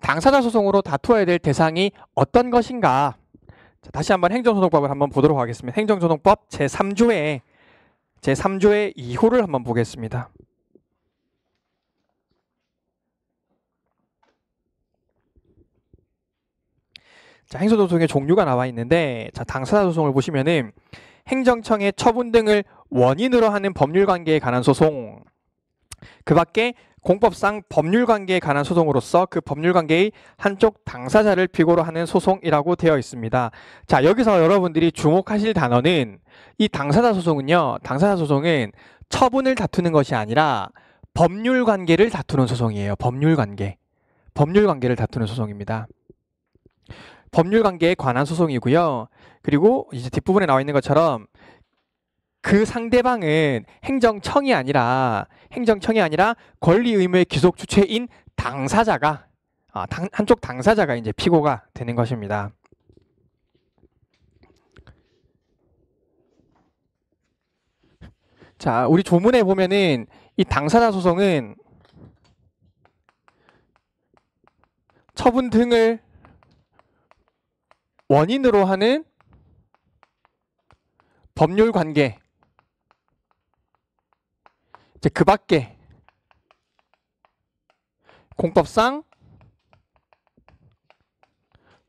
당사자 소송으로 다투어야 될 대상이 어떤 것인가? 자, 다시 한번 행정소송법을 한번 보도록 하겠습니다. 행정소송법 제3조의 2호를 한번 보겠습니다. 자, 행정소송의 종류가 나와 있는데, 자, 당사자 소송을 보시면은 행정청의 처분 등을 원인으로 하는 법률관계에 관한 소송, 그 밖에 공법상 법률관계에 관한 소송으로서 그 법률관계의 한쪽 당사자를 피고로 하는 소송이라고 되어 있습니다. 자, 여기서 여러분들이 주목하실 단어는, 이 당사자 소송은 처분을 다투는 것이 아니라 법률관계를 다투는 소송이에요. 법률관계를 다투는 소송입니다. 법률관계에 관한 소송이고요. 그리고 이제 뒷부분에 나와 있는 것처럼 그 상대방은 행정청이 아니라 권리 의무의 귀속 주체인 당사자가, 한쪽 당사자가 이제 피고가 되는 것입니다. 자, 우리 조문에 보면은 이 당사자 소송은 처분 등을 원인으로 하는 법률 관계, 이제 그 밖에 공법상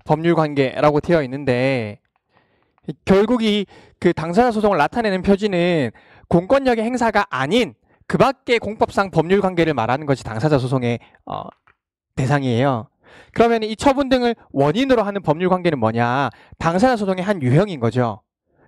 법률 관계라고 되어 있는데, 결국 이 그 당사자 소송을 나타내는 표지는 공권력의 행사가 아닌 그 밖의 공법상 법률 관계를 말하는 것이 당사자 소송의 대상이에요. 그러면 이 처분 등을 원인으로 하는 법률 관계는 뭐냐? 당사자 소송의 한 유형인 거죠.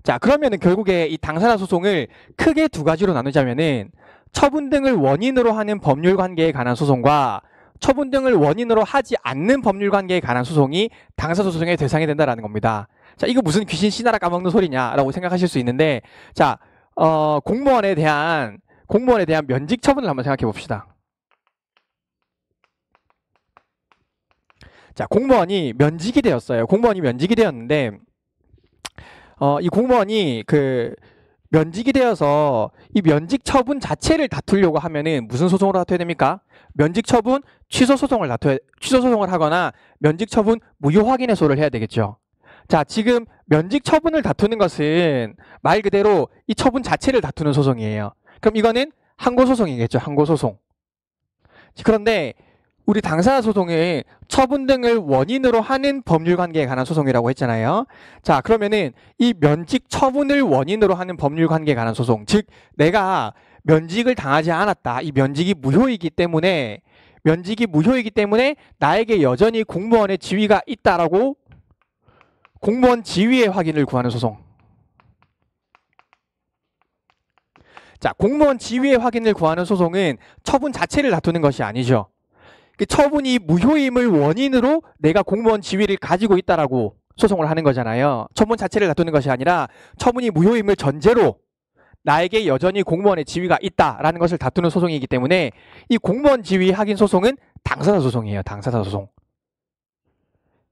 자, 그러면은 결국에 이 당사자 소송을 크게 두 가지로 나누자면은 처분 등을 원인으로 하는 법률 관계에 관한 소송과 처분 등을 원인으로 하지 않는 법률 관계에 관한 소송이 당사자 소송의 대상이 된다라는 겁니다. 자, 이거 무슨 귀신 씨나라 까먹는 소리냐라고 생각하실 수 있는데, 자, 공무원에 대한 면직 처분을 한번 생각해 봅시다. 자, 공무원이 면직이 되었어요. 공무원이 면직이 되었는데, 이 공무원이 그 면직이 되어서 이 면직 처분 자체를 다투려고 하면은 무슨 소송으로 다투어야 됩니까? 면직 처분 취소 소송을 하거나 면직 처분 무효 확인 해소를 해야 되겠죠. 자, 지금 면직 처분을 다투는 것은 말 그대로 이 처분 자체를 다투는 소송이에요. 그럼 이거는 항고 소송이겠죠. 항고 소송. 그런데 우리 당사자 소송은 처분 등을 원인으로 하는 법률 관계에 관한 소송이라고 했잖아요. 자, 그러면은 이 면직 처분을 원인으로 하는 법률 관계에 관한 소송, 즉 내가 면직을 당하지 않았다. 이 면직이 무효이기 때문에 나에게 여전히 공무원의 지위가 있다라고 공무원 지위의 확인을 구하는 소송. 자, 공무원 지위의 확인을 구하는 소송은 처분 자체를 다투는 것이 아니죠. 그 처분이 무효임을 원인으로 내가 공무원 지위를 가지고 있다라고 소송을 하는 거잖아요. 처분 자체를 다투는 것이 아니라 처분이 무효임을 전제로 나에게 여전히 공무원의 지위가 있다라는 것을 다투는 소송이기 때문에 이 공무원 지위 확인 소송은 당사자 소송이에요. 당사자 소송.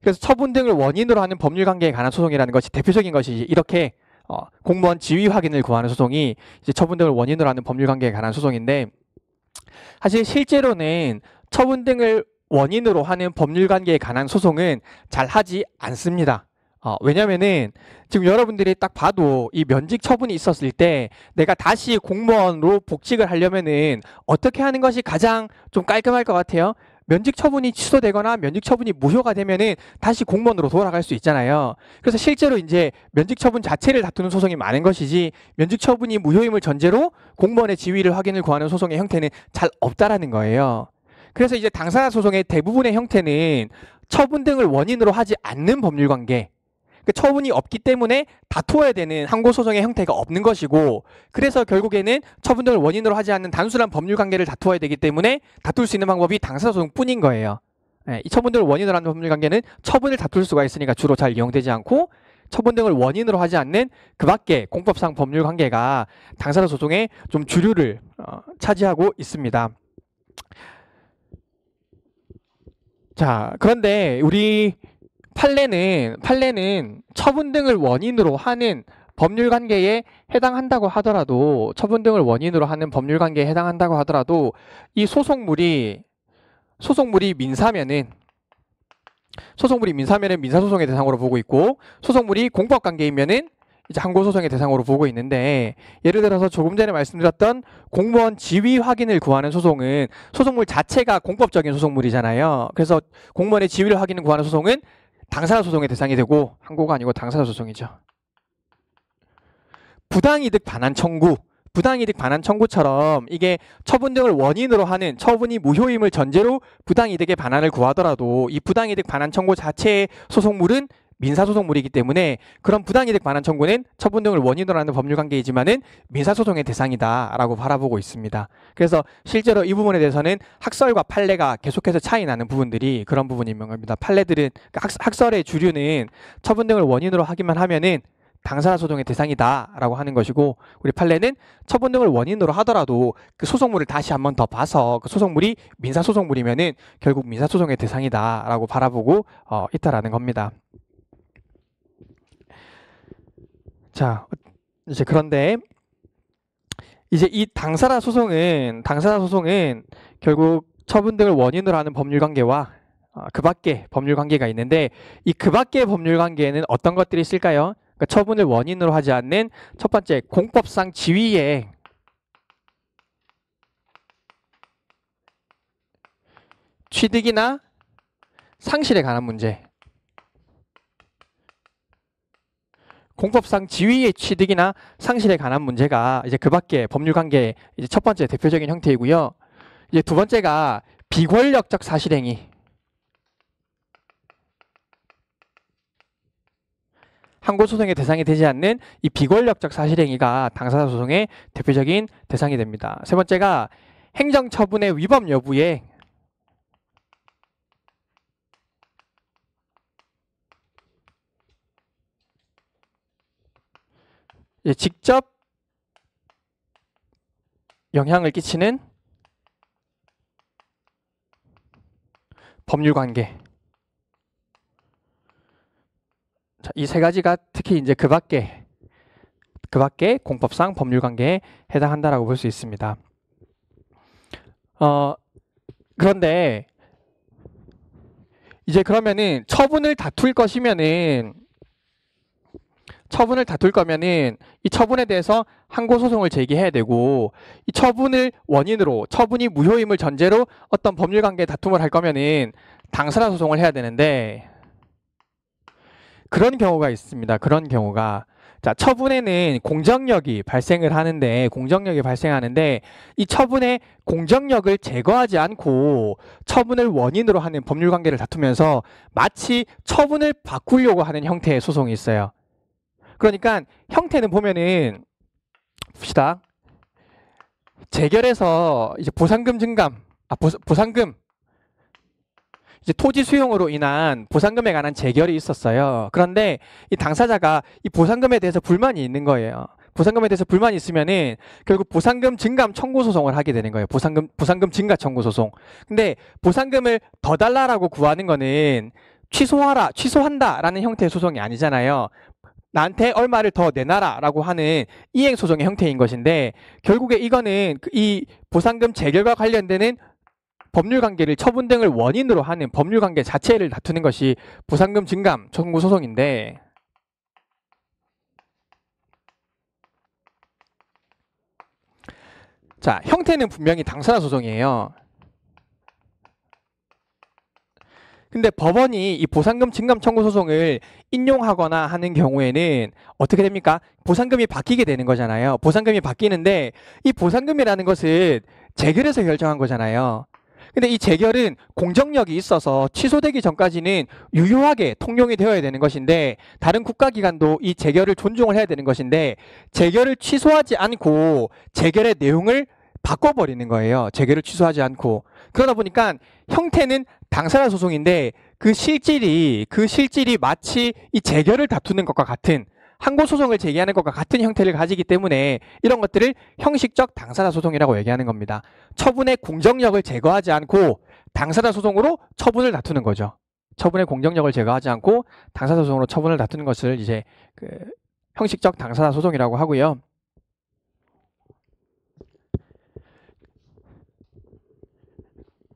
그래서 처분 등을 원인으로 하는 법률 관계에 관한 소송이라는 것이 대표적인 것이 이렇게 공무원 지위 확인을 구하는 소송이 이제 처분 등을 원인으로 하는 법률 관계에 관한 소송인데, 사실 실제로는 처분 등을 원인으로 하는 법률 관계에 관한 소송은 잘 하지 않습니다. 왜냐면은 지금 여러분들이 딱 봐도 이 면직 처분이 있었을 때 내가 다시 공무원으로 복직을 하려면은 어떻게 하는 것이 가장 좀 깔끔할 것 같아요? 면직 처분이 취소되거나 면직 처분이 무효가 되면은 다시 공무원으로 돌아갈 수 있잖아요. 그래서 실제로 이제 면직 처분 자체를 다투는 소송이 많은 것이지, 면직 처분이 무효임을 전제로 공무원의 지위를 확인을 구하는 소송의 형태는 잘 없다라는 거예요. 그래서 이제 당사자 소송의 대부분의 형태는 처분 등을 원인으로 하지 않는 법률 관계, 처분이 없기 때문에 다투어야 되는 항고 소송의 형태가 없는 것이고, 그래서 결국에는 처분 등을 원인으로 하지 않는 단순한 법률 관계를 다투어야 되기 때문에 다툴 수 있는 방법이 당사자 소송뿐인 거예요. 이 처분 등을 원인으로 하는 법률 관계는 처분을 다툴 수가 있으니까 주로 잘 이용되지 않고, 처분 등을 원인으로 하지 않는 그 밖에 공법상 법률 관계가 당사자 소송의 좀 주류를 차지하고 있습니다. 자, 그런데 우리 판례는 처분 등을 원인으로 하는 법률 관계에 해당한다고 하더라도, 처분 등을 원인으로 하는 법률 관계에 해당한다고 하더라도 이 소송물이 민사면은 민사소송의 대상으로 보고 있고, 소송물이 공법 관계이면은 이제 항고소송의 대상으로 보고 있는데, 예를 들어서 조금 전에 말씀드렸던 공무원 지위 확인을 구하는 소송은 소송물 자체가 공법적인 소송물이잖아요. 그래서 공무원의 지위를 확인을 구하는 소송은 당사자 소송의 대상이 되고, 항고가 아니고 당사자 소송이죠. 부당이득 반환 청구처럼 이게 처분 등을 원인으로 하는, 처분이 무효임을 전제로 부당이득의 반환을 구하더라도 이 부당이득 반환 청구 자체의 소송물은 민사소송물이기 때문에 그런 부당이득 반환 청구는 처분 등을 원인으로 하는 법률관계이지만은 민사소송의 대상이다라고 바라보고 있습니다. 그래서 실제로 이 부분에 대해서는 학설과 판례가 계속해서 차이 나는 부분들이 그런 부분인 겁니다. 판례들은, 학설의 주류는 처분 등을 원인으로 하기만 하면은 당사자 소송의 대상이다라고 하는 것이고, 우리 판례는 처분 등을 원인으로 하더라도 그 소송물을 다시 한번 더 봐서 그 소송물이 민사소송물이면은 결국 민사소송의 대상이다라고 바라보고 있다라는 겁니다. 자, 이제 그런데 이제 이 당사자 소송은 결국 처분 등을 원인으로 하는 법률관계와 그 밖의 법률관계가 있는데, 이 그 밖의 법률관계에는 어떤 것들이 있을까요? 그러니까 처분을 원인으로 하지 않는 첫 번째, 공법상 지위의 취득이나 상실에 관한 문제. 공법상 지위의 취득이나 상실에 관한 문제가 이제 그 밖에 법률 관계 이제 첫 번째 대표적인 형태이고요. 이제 두 번째가 비권력적 사실행위. 항고소송의 대상이 되지 않는 이 비권력적 사실행위가 당사자 소송의 대표적인 대상이 됩니다. 세 번째가 행정처분의 위법 여부에 직접 영향을 끼치는 법률관계. 이 세 가지가 특히 이제 그 밖에 공법상 법률관계에 해당한다라고 볼 수 있습니다. 그런데 이제 그러면은 처분을 다툴 거면은 이 처분에 대해서 항고소송을 제기해야 되고, 이 처분을 원인으로 처분이 무효임을 전제로 어떤 법률관계 다툼을 할 거면은 당사자 소송을 해야 되는데, 그런 경우가 있습니다. 그런 경우가, 자, 처분에는 공정력이 발생하는데 이 처분의 공정력을 제거하지 않고 처분을 원인으로 하는 법률관계를 다투면서 마치 처분을 바꾸려고 하는 형태의 소송이 있어요. 그러니까 형태는 보면은 봅시다. 재결에서 이제 보상금 이제 토지 수용으로 인한 보상금에 관한 재결이 있었어요. 그런데 이 당사자가 이 보상금에 대해서 불만이 있는 거예요. 보상금에 대해서 불만이 있으면은 결국 보상금 증감 청구 소송을 하게 되는 거예요. 보상금 증가 청구 소송. 근데 보상금을 더 달라라고 구하는 거는 취소한다라는 형태의 소송이 아니잖아요. 나한테 얼마를 더 내놔라라고 하는 이행소송의 형태인 것인데, 결국에 이거는 이 보상금 재결과 관련되는 법률관계를 처분 등을 원인으로 하는 법률관계 자체를 다투는 것이 보상금 증감 청구 소송인데, 자, 형태는 분명히 당사자 소송이에요. 근데 법원이 이 보상금 증감 청구 소송을 인용하거나 하는 경우에는 어떻게 됩니까? 보상금이 바뀌게 되는 거잖아요. 보상금이 바뀌는데 이 보상금이라는 것은 재결에서 결정한 거잖아요. 근데 이 재결은 공정력이 있어서 취소되기 전까지는 유효하게 통용이 되어야 되는 것인데, 다른 국가기관도 이 재결을 존중을 해야 되는 것인데, 재결을 취소하지 않고 재결의 내용을 바꿔버리는 거예요. 재결을 취소하지 않고. 그러다 보니까 형태는 당사자 소송인데 그 실질이 마치 이 재결을 다투는 것과 같은, 항고소송을 제기하는 것과 같은 형태를 가지기 때문에 이런 것들을 형식적 당사자 소송이라고 얘기하는 겁니다. 처분의 공정력을 제거하지 않고 당사자 소송으로 처분을 다투는 거죠. 처분의 공정력을 제거하지 않고 당사자 소송으로 처분을 다투는 것을 이제 형식적 당사자 소송이라고 하고요.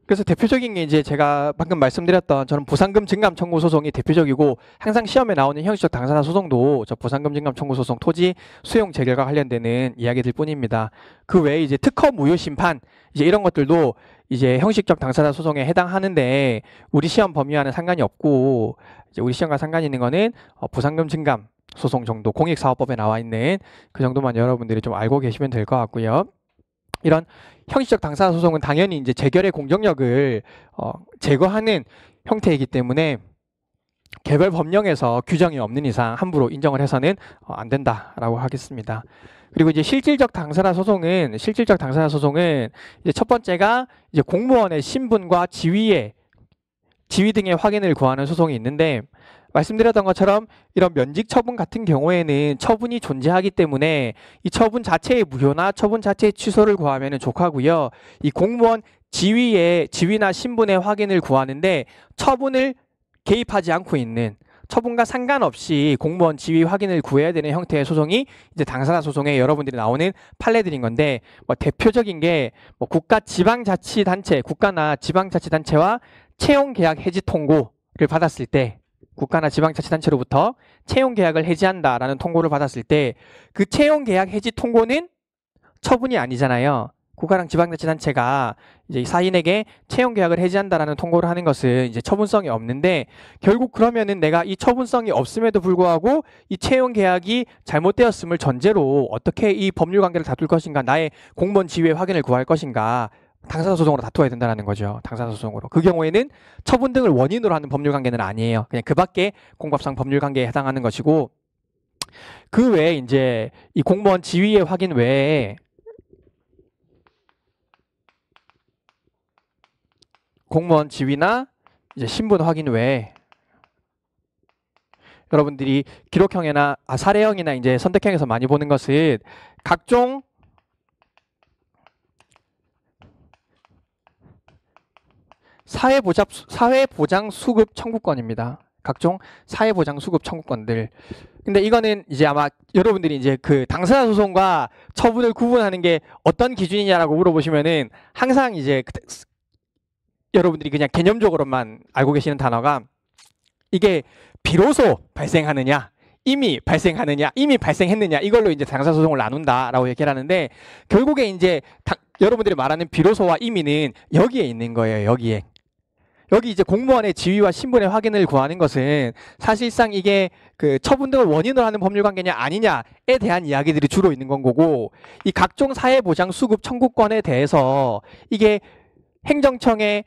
그래서 대표적인 게 이제 제가 방금 말씀드렸던 저는 보상금 증감 청구 소송이 대표적이고, 항상 시험에 나오는 형식적 당사자 소송도 저 보상금 증감 청구 소송, 토지 수용 재결과 관련되는 이야기들 뿐입니다. 그 외에 이제 특허 무효 심판 이제 이런 것들도 이제 형식적 당사자 소송에 해당하는데, 우리 시험 범위와는 상관이 없고, 이제 우리 시험과 상관이 있는 거는 보상금 증감 소송 정도, 공익사업법에 나와 있는 그 정도만 여러분들이 좀 알고 계시면 될 것 같고요. 이런 형식적 당사자 소송은 당연히 이제 재결의 공정력을 제거하는 형태이기 때문에 개별 법령에서 규정이 없는 이상 함부로 인정을 해서는 안 된다라고 하겠습니다. 그리고 이제 실질적 당사자 소송은 이제 첫 번째가 이제 공무원의 신분과 지위 등의 확인을 구하는 소송이 있는데, 말씀드렸던 것처럼 이런 면직 처분 같은 경우에는 처분이 존재하기 때문에 이 처분 자체의 무효나 처분 자체의 취소를 구하면 족하고요. 이 공무원 지위나 신분의 확인을 구하는데 처분을 개입하지 않고 있는, 처분과 상관없이 공무원 지위 확인을 구해야 되는 형태의 소송이 이제 당사자 소송에 여러분들이 나오는 판례들인 건데, 대표적인 게 국가나 지방자치단체와 채용계약 해지 통고를 받았을 때, 국가나 지방자치단체로부터 채용계약을 해지한다라는 통고를 받았을 때, 그 채용계약 해지 통고는 처분이 아니잖아요. 국가랑 지방자치단체가 이제 이 사인에게 채용 계약을 해지한다라는 통고를 하는 것은 이제 처분성이 없는데, 결국 그러면은 내가 이 처분성이 없음에도 불구하고 이 채용 계약이 잘못되었음을 전제로 어떻게 이 법률 관계를 다툴 것인가, 나의 공무원 지위의 확인을 구할 것인가, 당사자 소송으로 다투어야 된다는 거죠. 당사자 소송으로. 그 경우에는 처분 등을 원인으로 하는 법률 관계는 아니에요. 그냥 그 밖에 공법상 법률 관계에 해당하는 것이고, 그 외에 이제 이 공무원 지위의 확인 외에 공무원 지위나 이제 신분 확인 외에 여러분들이 기록형이나 사례형이나 이제 선택형에서 많이 보는 것은 각종 사회보장 수급 청구권입니다. 각종 사회보장 수급 청구권들. 근데 이거는 이제 아마 여러분들이 이제 그 당사자 소송과 처분을 구분하는 게 어떤 기준이냐라고 물어보시면은 항상 이제 여러분들이 그냥 개념적으로만 알고 계시는 단어가, 이게 비로소 발생하느냐, 이미 발생하느냐, 이미 발생했느냐, 이걸로 이제 당사자 소송을 나눈다라고 얘기를 하는데, 결국에 이제 여러분들이 말하는 비로소와 이미는 여기에 있는 거예요. 여기 이제 공무원의 지위와 신분의 확인을 구하는 것은 사실상 이게 그 처분 등을 원인으로 하는 법률 관계냐 아니냐에 대한 이야기들이 주로 있는 건 거고, 이 각종 사회보장 수급 청구권에 대해서 이게 행정청의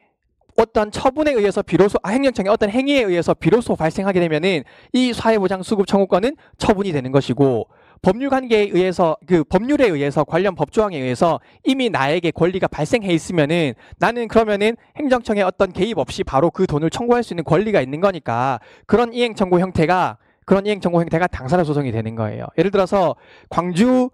어떤 처분에 의해서 비로소, 행정청의 어떤 행위에 의해서 비로소 발생하게 되면은 이 사회보장 수급 청구권은 처분이 되는 것이고, 법률 관계에 의해서, 그 법률에 의해서, 관련 법조항에 의해서 이미 나에게 권리가 발생해 있으면은 나는 그러면은 행정청의 어떤 개입 없이 바로 그 돈을 청구할 수 있는 권리가 있는 거니까, 그런 이행 청구 형태가 당사자 소송이 되는 거예요. 예를 들어서 광주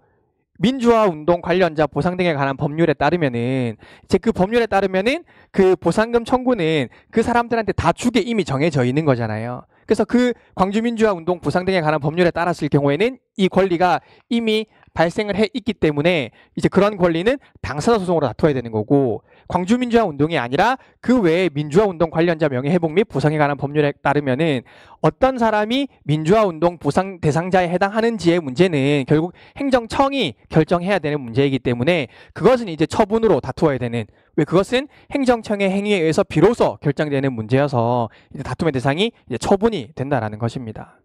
민주화 운동 관련자 보상 등에 관한 법률에 따르면은, 이제 그 법률에 따르면은 그 보상금 청구는 그 사람들한테 다 주게 이미 정해져 있는 거잖아요. 그래서 그 광주 민주화 운동 보상 등에 관한 법률에 따랐을 경우에는 이 권리가 이미 발생을 해 있기 때문에 이제 그런 권리는 당사자 소송으로 다퉈야 되는 거고, 광주 민주화 운동이 아니라 그 외에 민주화 운동 관련자 명예회복 및 보상에 관한 법률에 따르면은 어떤 사람이 민주화 운동 보상 대상자에 해당하는지의 문제는 결국 행정청이 결정해야 되는 문제이기 때문에 그것은 이제 처분으로 다투어야 되는, 왜 그것은 행정청의 행위에 의해서 비로소 결정되는 문제여서 이제 다툼의 대상이 이제 처분이 된다라는 것입니다.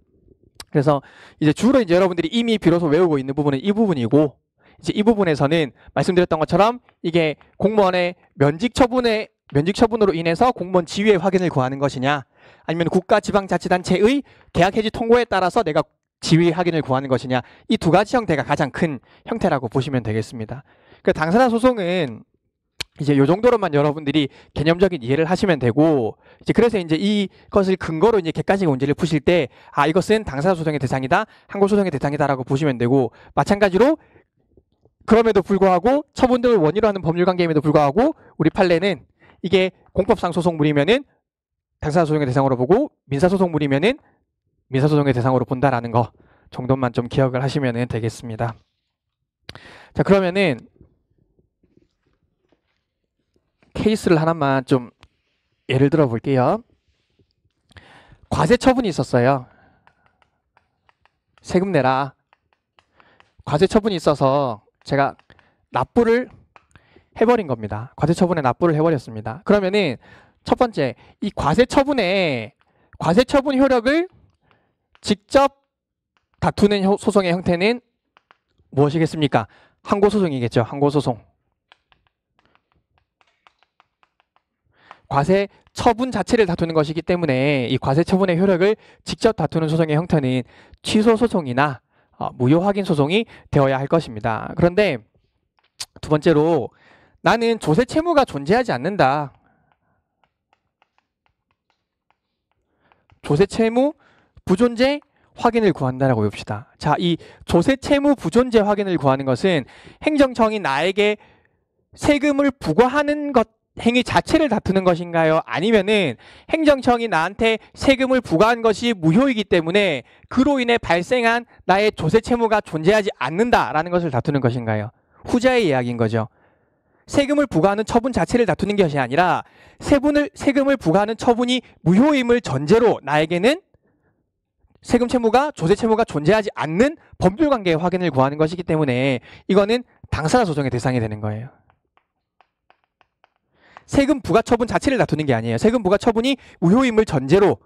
그래서 이제 주로 이제 여러분들이 이미 비로소 외우고 있는 부분은 이 부분이고, 이제 이 부분에서는 말씀드렸던 것처럼 이게 공무원의 면직 처분으로 인해서 공무원 지위의 확인을 구하는 것이냐, 아니면 국가지방자치단체의 계약 해지 통고에 따라서 내가 지위 확인을 구하는 것이냐, 이 두 가지 형태가 가장 큰 형태라고 보시면 되겠습니다. 그 당사자 소송은 이제 요 정도로만 여러분들이 개념적인 이해를 하시면 되고, 이제 그래서 이제 이것을 근거로 이제 객관식 문제를 푸실 때, 이것은 당사자 소송의 대상이다, 항고 소송의 대상이다라고 보시면 되고, 마찬가지로 그럼에도 불구하고 처분 등을 원인으로 하는 법률 관계임에도 불구하고 우리 판례는 이게 공법상 소송물이면은 당사자 소송의 대상으로 보고, 민사 소송물이면은 민사 소송의 대상으로 본다라는 거 정도만 좀 기억을 하시면 되겠습니다. 자, 그러면은 케이스를 하나만 좀 예를 들어 볼게요. 과세 처분이 있었어요. 세금 내라. 과세 처분이 있어서 제가 납부를 해버린 겁니다. 과세 처분에 납부를 해버렸습니다. 그러면은 첫 번째, 이 과세 처분 효력을 직접 다투는 소송의 형태는 무엇이겠습니까? 항고소송이겠죠. 항고소송. 과세 처분 자체를 다투는 것이기 때문에 이 과세 처분의 효력을 직접 다투는 소송의 형태는 취소소송이나 무효확인소송이 되어야 할 것입니다. 그런데 두 번째로, 나는 조세 채무가 존재하지 않는다. 조세 채무 부존재 확인을 구한다라고 봅시다. 자, 이 조세 채무 부존재 확인을 구하는 것은 행정청이 나에게 세금을 부과하는 것 행위 자체를 다투는 것인가요? 아니면은 행정청이 나한테 세금을 부과한 것이 무효이기 때문에 그로 인해 발생한 나의 조세 채무가 존재하지 않는다라는 것을 다투는 것인가요? 후자의 이야기인 거죠. 세금을 부과하는 처분 자체를 다투는 것이 아니라 세금을 부과하는 처분이 무효임을 전제로 나에게는 세금 채무가, 조세 채무가 존재하지 않는 법률 관계의 확인을 구하는 것이기 때문에 이거는 당사자 소송의 대상이 되는 거예요. 세금 부과 처분 자체를 다투는 게 아니에요. 세금 부과 처분이 무효임을 전제로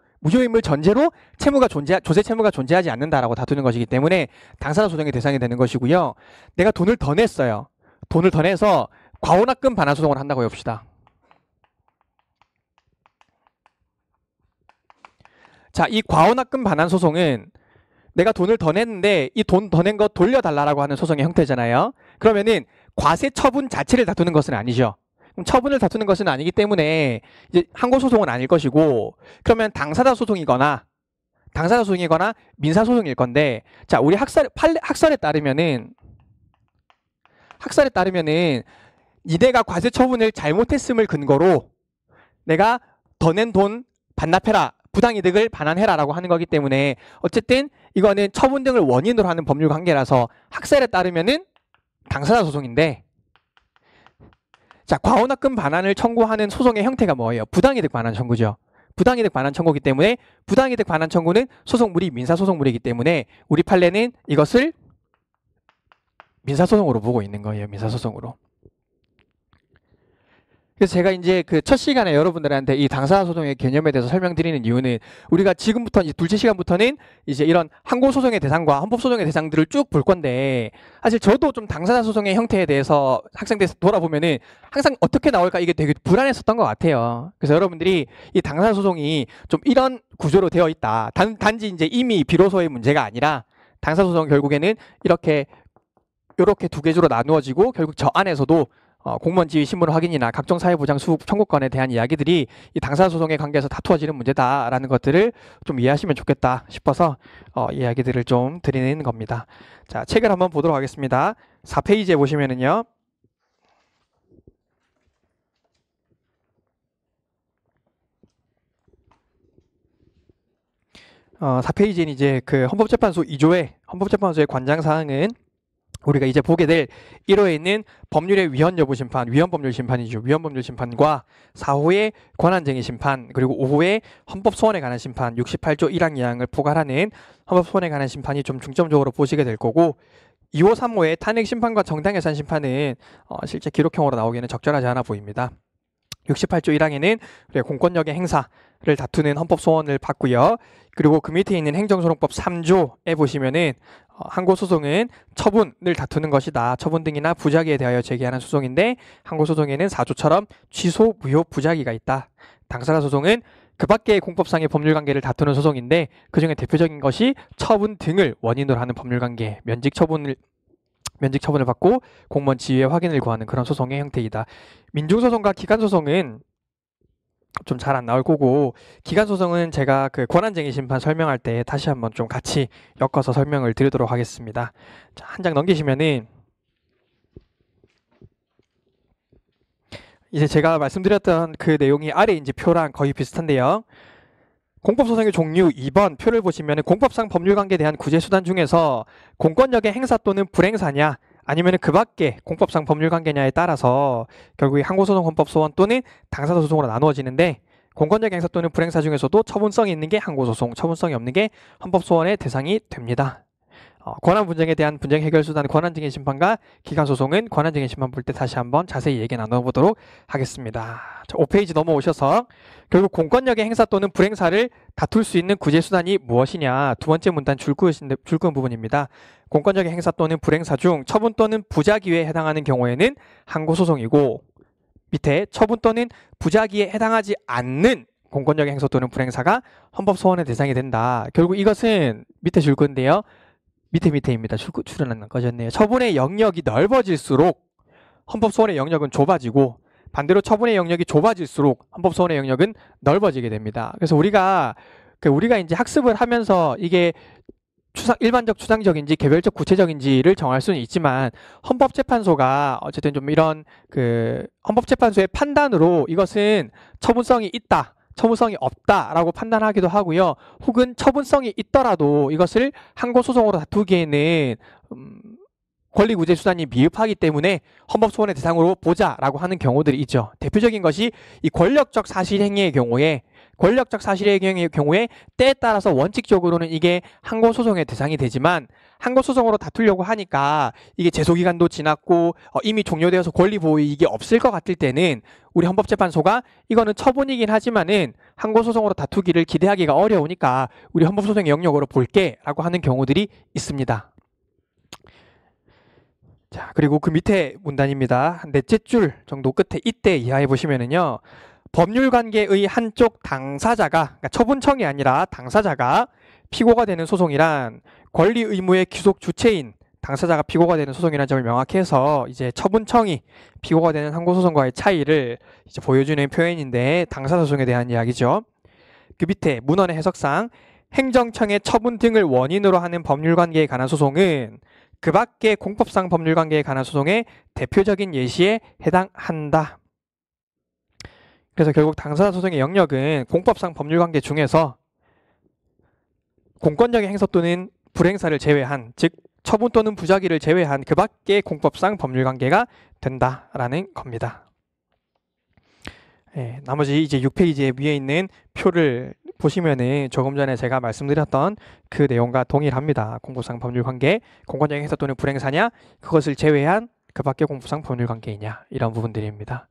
조세 채무가 존재하지 않는다라고 다투는 것이기 때문에 당사자 소송의 대상이 되는 것이고요. 내가 돈을 더 냈어요. 돈을 더 내서 과호납금 반환 소송을 한다고 해봅시다. 자, 이 과호납금 반환 소송은 내가 돈을 더 냈는데 이 돈 더 낸 거 돌려달라고 하는 소송의 형태잖아요. 그러면은 과세 처분 자체를 다투는 것은 아니죠. 그럼 처분을 다투는 것은 아니기 때문에 이제 항고 소송은 아닐 것이고, 그러면 당사자 소송이거나 민사 소송일 건데, 자, 우리 학설에 따르면은 니네가 과세 처분을 잘못했음을 근거로 내가 더 낸 돈 반납해라, 부당이득을 반환해라라고 하는 거기 때문에 어쨌든 이거는 처분 등을 원인으로 하는 법률 관계라서 학설에 따르면은 당사자 소송인데, 자, 과호납금 반환을 청구하는 소송의 형태가 뭐예요? 부당이득 반환 청구죠. 부당이득 반환 청구이기 때문에 부당이득 반환 청구는 소송물이 민사소송물이기 때문에 우리 판례는 이것을 민사소송으로 보고 있는 거예요. 민사소송으로. 그래서 제가 이제 그 첫 시간에 여러분들한테 이 당사자 소송의 개념에 대해서 설명드리는 이유는 우리가 지금부터 이제 둘째 시간부터는 이제 이런 항고 소송의 대상과 헌법 소송의 대상들을 쭉 볼 건데, 사실 저도 좀 당사자 소송의 형태에 대해서 학생들에서 돌아보면은 항상 어떻게 나올까 이게 되게 불안했었던 것 같아요. 그래서 여러분들이 이 당사자 소송이 좀 이런 구조로 되어 있다. 단지 이제 이미 비로소의 문제가 아니라 당사자 소송 결국에는 이렇게 두 개주로 나누어지고 결국 저 안에서도 공무원 지위 신문 확인이나 각종 사회보장 수급 청구권에 대한 이야기들이 이 당사자 소송의 관계에서 다투어지는 문제다라는 것들을 좀 이해하시면 좋겠다 싶어서 이야기들을 좀 드리는 겁니다. 자, 책을 한번 보도록 하겠습니다. 4페이지에 보시면은요. 4페이지는 이제 그 헌법재판소 2조의 헌법재판소의 관장사항은 우리가 이제 보게 될 1호에 있는 법률의 위헌 여부 심판, 위헌법률 심판이죠. 위헌법률 심판과 4호의 권한쟁의 심판, 그리고 5호의 헌법소원에 관한 심판, 68조 1항 2항을 포괄하는 헌법소원에 관한 심판이 좀 중점적으로 보시게 될 거고, 2호, 3호의 탄핵 심판과 정당해산 심판은 실제 기록형으로 나오기에는 적절하지 않아 보입니다. 68조 1항에는 공권력의 행사를 다투는 헌법소원을 받고요. 그리고 그 밑에 있는 행정소송법 3조에 보시면은 항고소송은 처분을 다투는 것이다. 처분 등이나 부작위에 대하여 제기하는 소송인데, 항고소송에는 4조처럼 취소, 무효, 부작위가 있다. 당사자 소송은 그 밖의 공법상의 법률관계를 다투는 소송인데, 그 중에 대표적인 것이 처분 등을 원인으로 하는 법률관계, 면직 처분을 받고 공무원 지위의 확인을 구하는 그런 소송의 형태이다. 민중소송과 기간소송은 좀 잘 안 나올 거고, 기간소송은 제가 그 권한쟁의 심판 설명할 때 다시 한번 좀 같이 엮어서 설명을 드리도록 하겠습니다. 자, 한 장 넘기시면은 이제 제가 말씀드렸던 그 내용이 아래 이제 표랑 거의 비슷한데요. 공법소송의 종류 2번 표를 보시면 공법상 법률관계에 대한 구제수단 중에서 공권력의 행사 또는 불행사냐, 아니면 그 밖에 공법상 법률관계냐에 따라서 결국에 항고소송, 헌법소원 또는 당사자 소송으로 나누어지는데, 공권력 행사 또는 불행사 중에서도 처분성이 있는 게 항고소송, 처분성이 없는 게 헌법소원의 대상이 됩니다. 권한 분쟁에 대한 분쟁 해결 수단 권한쟁의 심판과 기간소송은 권한쟁의 심판 볼 때 다시 한번 자세히 얘기 나눠보도록 하겠습니다. 자, 5페이지 넘어오셔서 결국 공권력의 행사 또는 불행사를 다툴 수 있는 구제수단이 무엇이냐, 두 번째 문단 줄그은 부분입니다. 공권력의 행사 또는 불행사 중 처분 또는 부작위에 해당하는 경우에는 항고소송이고, 밑에 처분 또는 부작위에 해당하지 않는 공권력의 행사 또는 불행사가 헌법소원의 대상이 된다. 결국 이것은 밑에 줄건데요. 밑에입니다. 출연은 꺼졌네요. 처분의 영역이 넓어질수록 헌법소원의 영역은 좁아지고, 반대로 처분의 영역이 좁아질수록 헌법소원의 영역은 넓어지게 됩니다. 그래서 우리가 이제 학습을 하면서 이게 일반적 추상적인지 개별적 구체적인지를 정할 수는 있지만, 헌법재판소가 어쨌든 좀 이런 그 헌법재판소의 판단으로 이것은 처분성이 있다, 처분성이 없다라고 판단하기도 하고요. 혹은 처분성이 있더라도 이것을 항고소송으로 다투기에는 권리구제 수단이 미흡하기 때문에 헌법소원의 대상으로 보자라고 하는 경우들이 있죠. 대표적인 것이 이 권력적 사실행위의 경우에 권력적 사실의 경우에 때에 따라서 원칙적으로는 이게 항고소송의 대상이 되지만 항고소송으로 다투려고 하니까 이게 제소기간도 지났고 이미 종료되어서 권리보호 이익이 없을 것 같을 때는 우리 헌법재판소가 이거는 처분이긴 하지만은 항고소송으로 다투기를 기대하기가 어려우니까 우리 헌법소송의 영역으로 볼게 라고 하는 경우들이 있습니다. 자, 그리고 그 밑에 문단입니다. 한 넷째 줄 정도 끝에 이때 이하에 보시면은요. 법률관계의 한쪽 당사자가, 그러니까 처분청이 아니라 당사자가 피고가 되는 소송이란 권리 의무의 귀속 주체인 당사자가 피고가 되는 소송이라는 점을 명확히 해서 이제 처분청이 피고가 되는 항고소송과의 차이를 이제 보여주는 표현인데 당사자 소송에 대한 이야기죠. 그 밑에 문헌의 해석상 행정청의 처분 등을 원인으로 하는 법률관계에 관한 소송은 그 밖의 공법상 법률관계에 관한 소송의 대표적인 예시에 해당한다. 그래서 결국 당사자 소송의 영역은 공법상 법률관계 중에서 공권력의 행사 또는 불행사를 제외한, 즉 처분 또는 부작위를 제외한 그 밖의 공법상 법률관계가 된다라는 겁니다. 예, 나머지 이제 6페이지에 위에 있는 표를 보시면은 조금 전에 제가 말씀드렸던 그 내용과 동일합니다. 공법상 법률관계, 공권력의 행사 또는 불행사냐, 그것을 제외한 그 밖의 공법상 법률관계이냐, 이런 부분들입니다.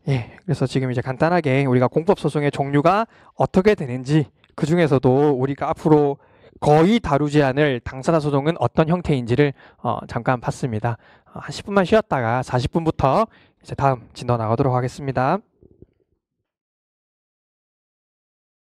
예, 그래서 지금 이제 간단하게 우리가 공법소송의 종류가 어떻게 되는지, 그 중에서도 우리가 앞으로 거의 다루지 않을 당사자 소송은 어떤 형태인지를 잠깐 봤습니다. 한 10분만 쉬었다가 40분부터 이제 다음 진도 나가도록 하겠습니다.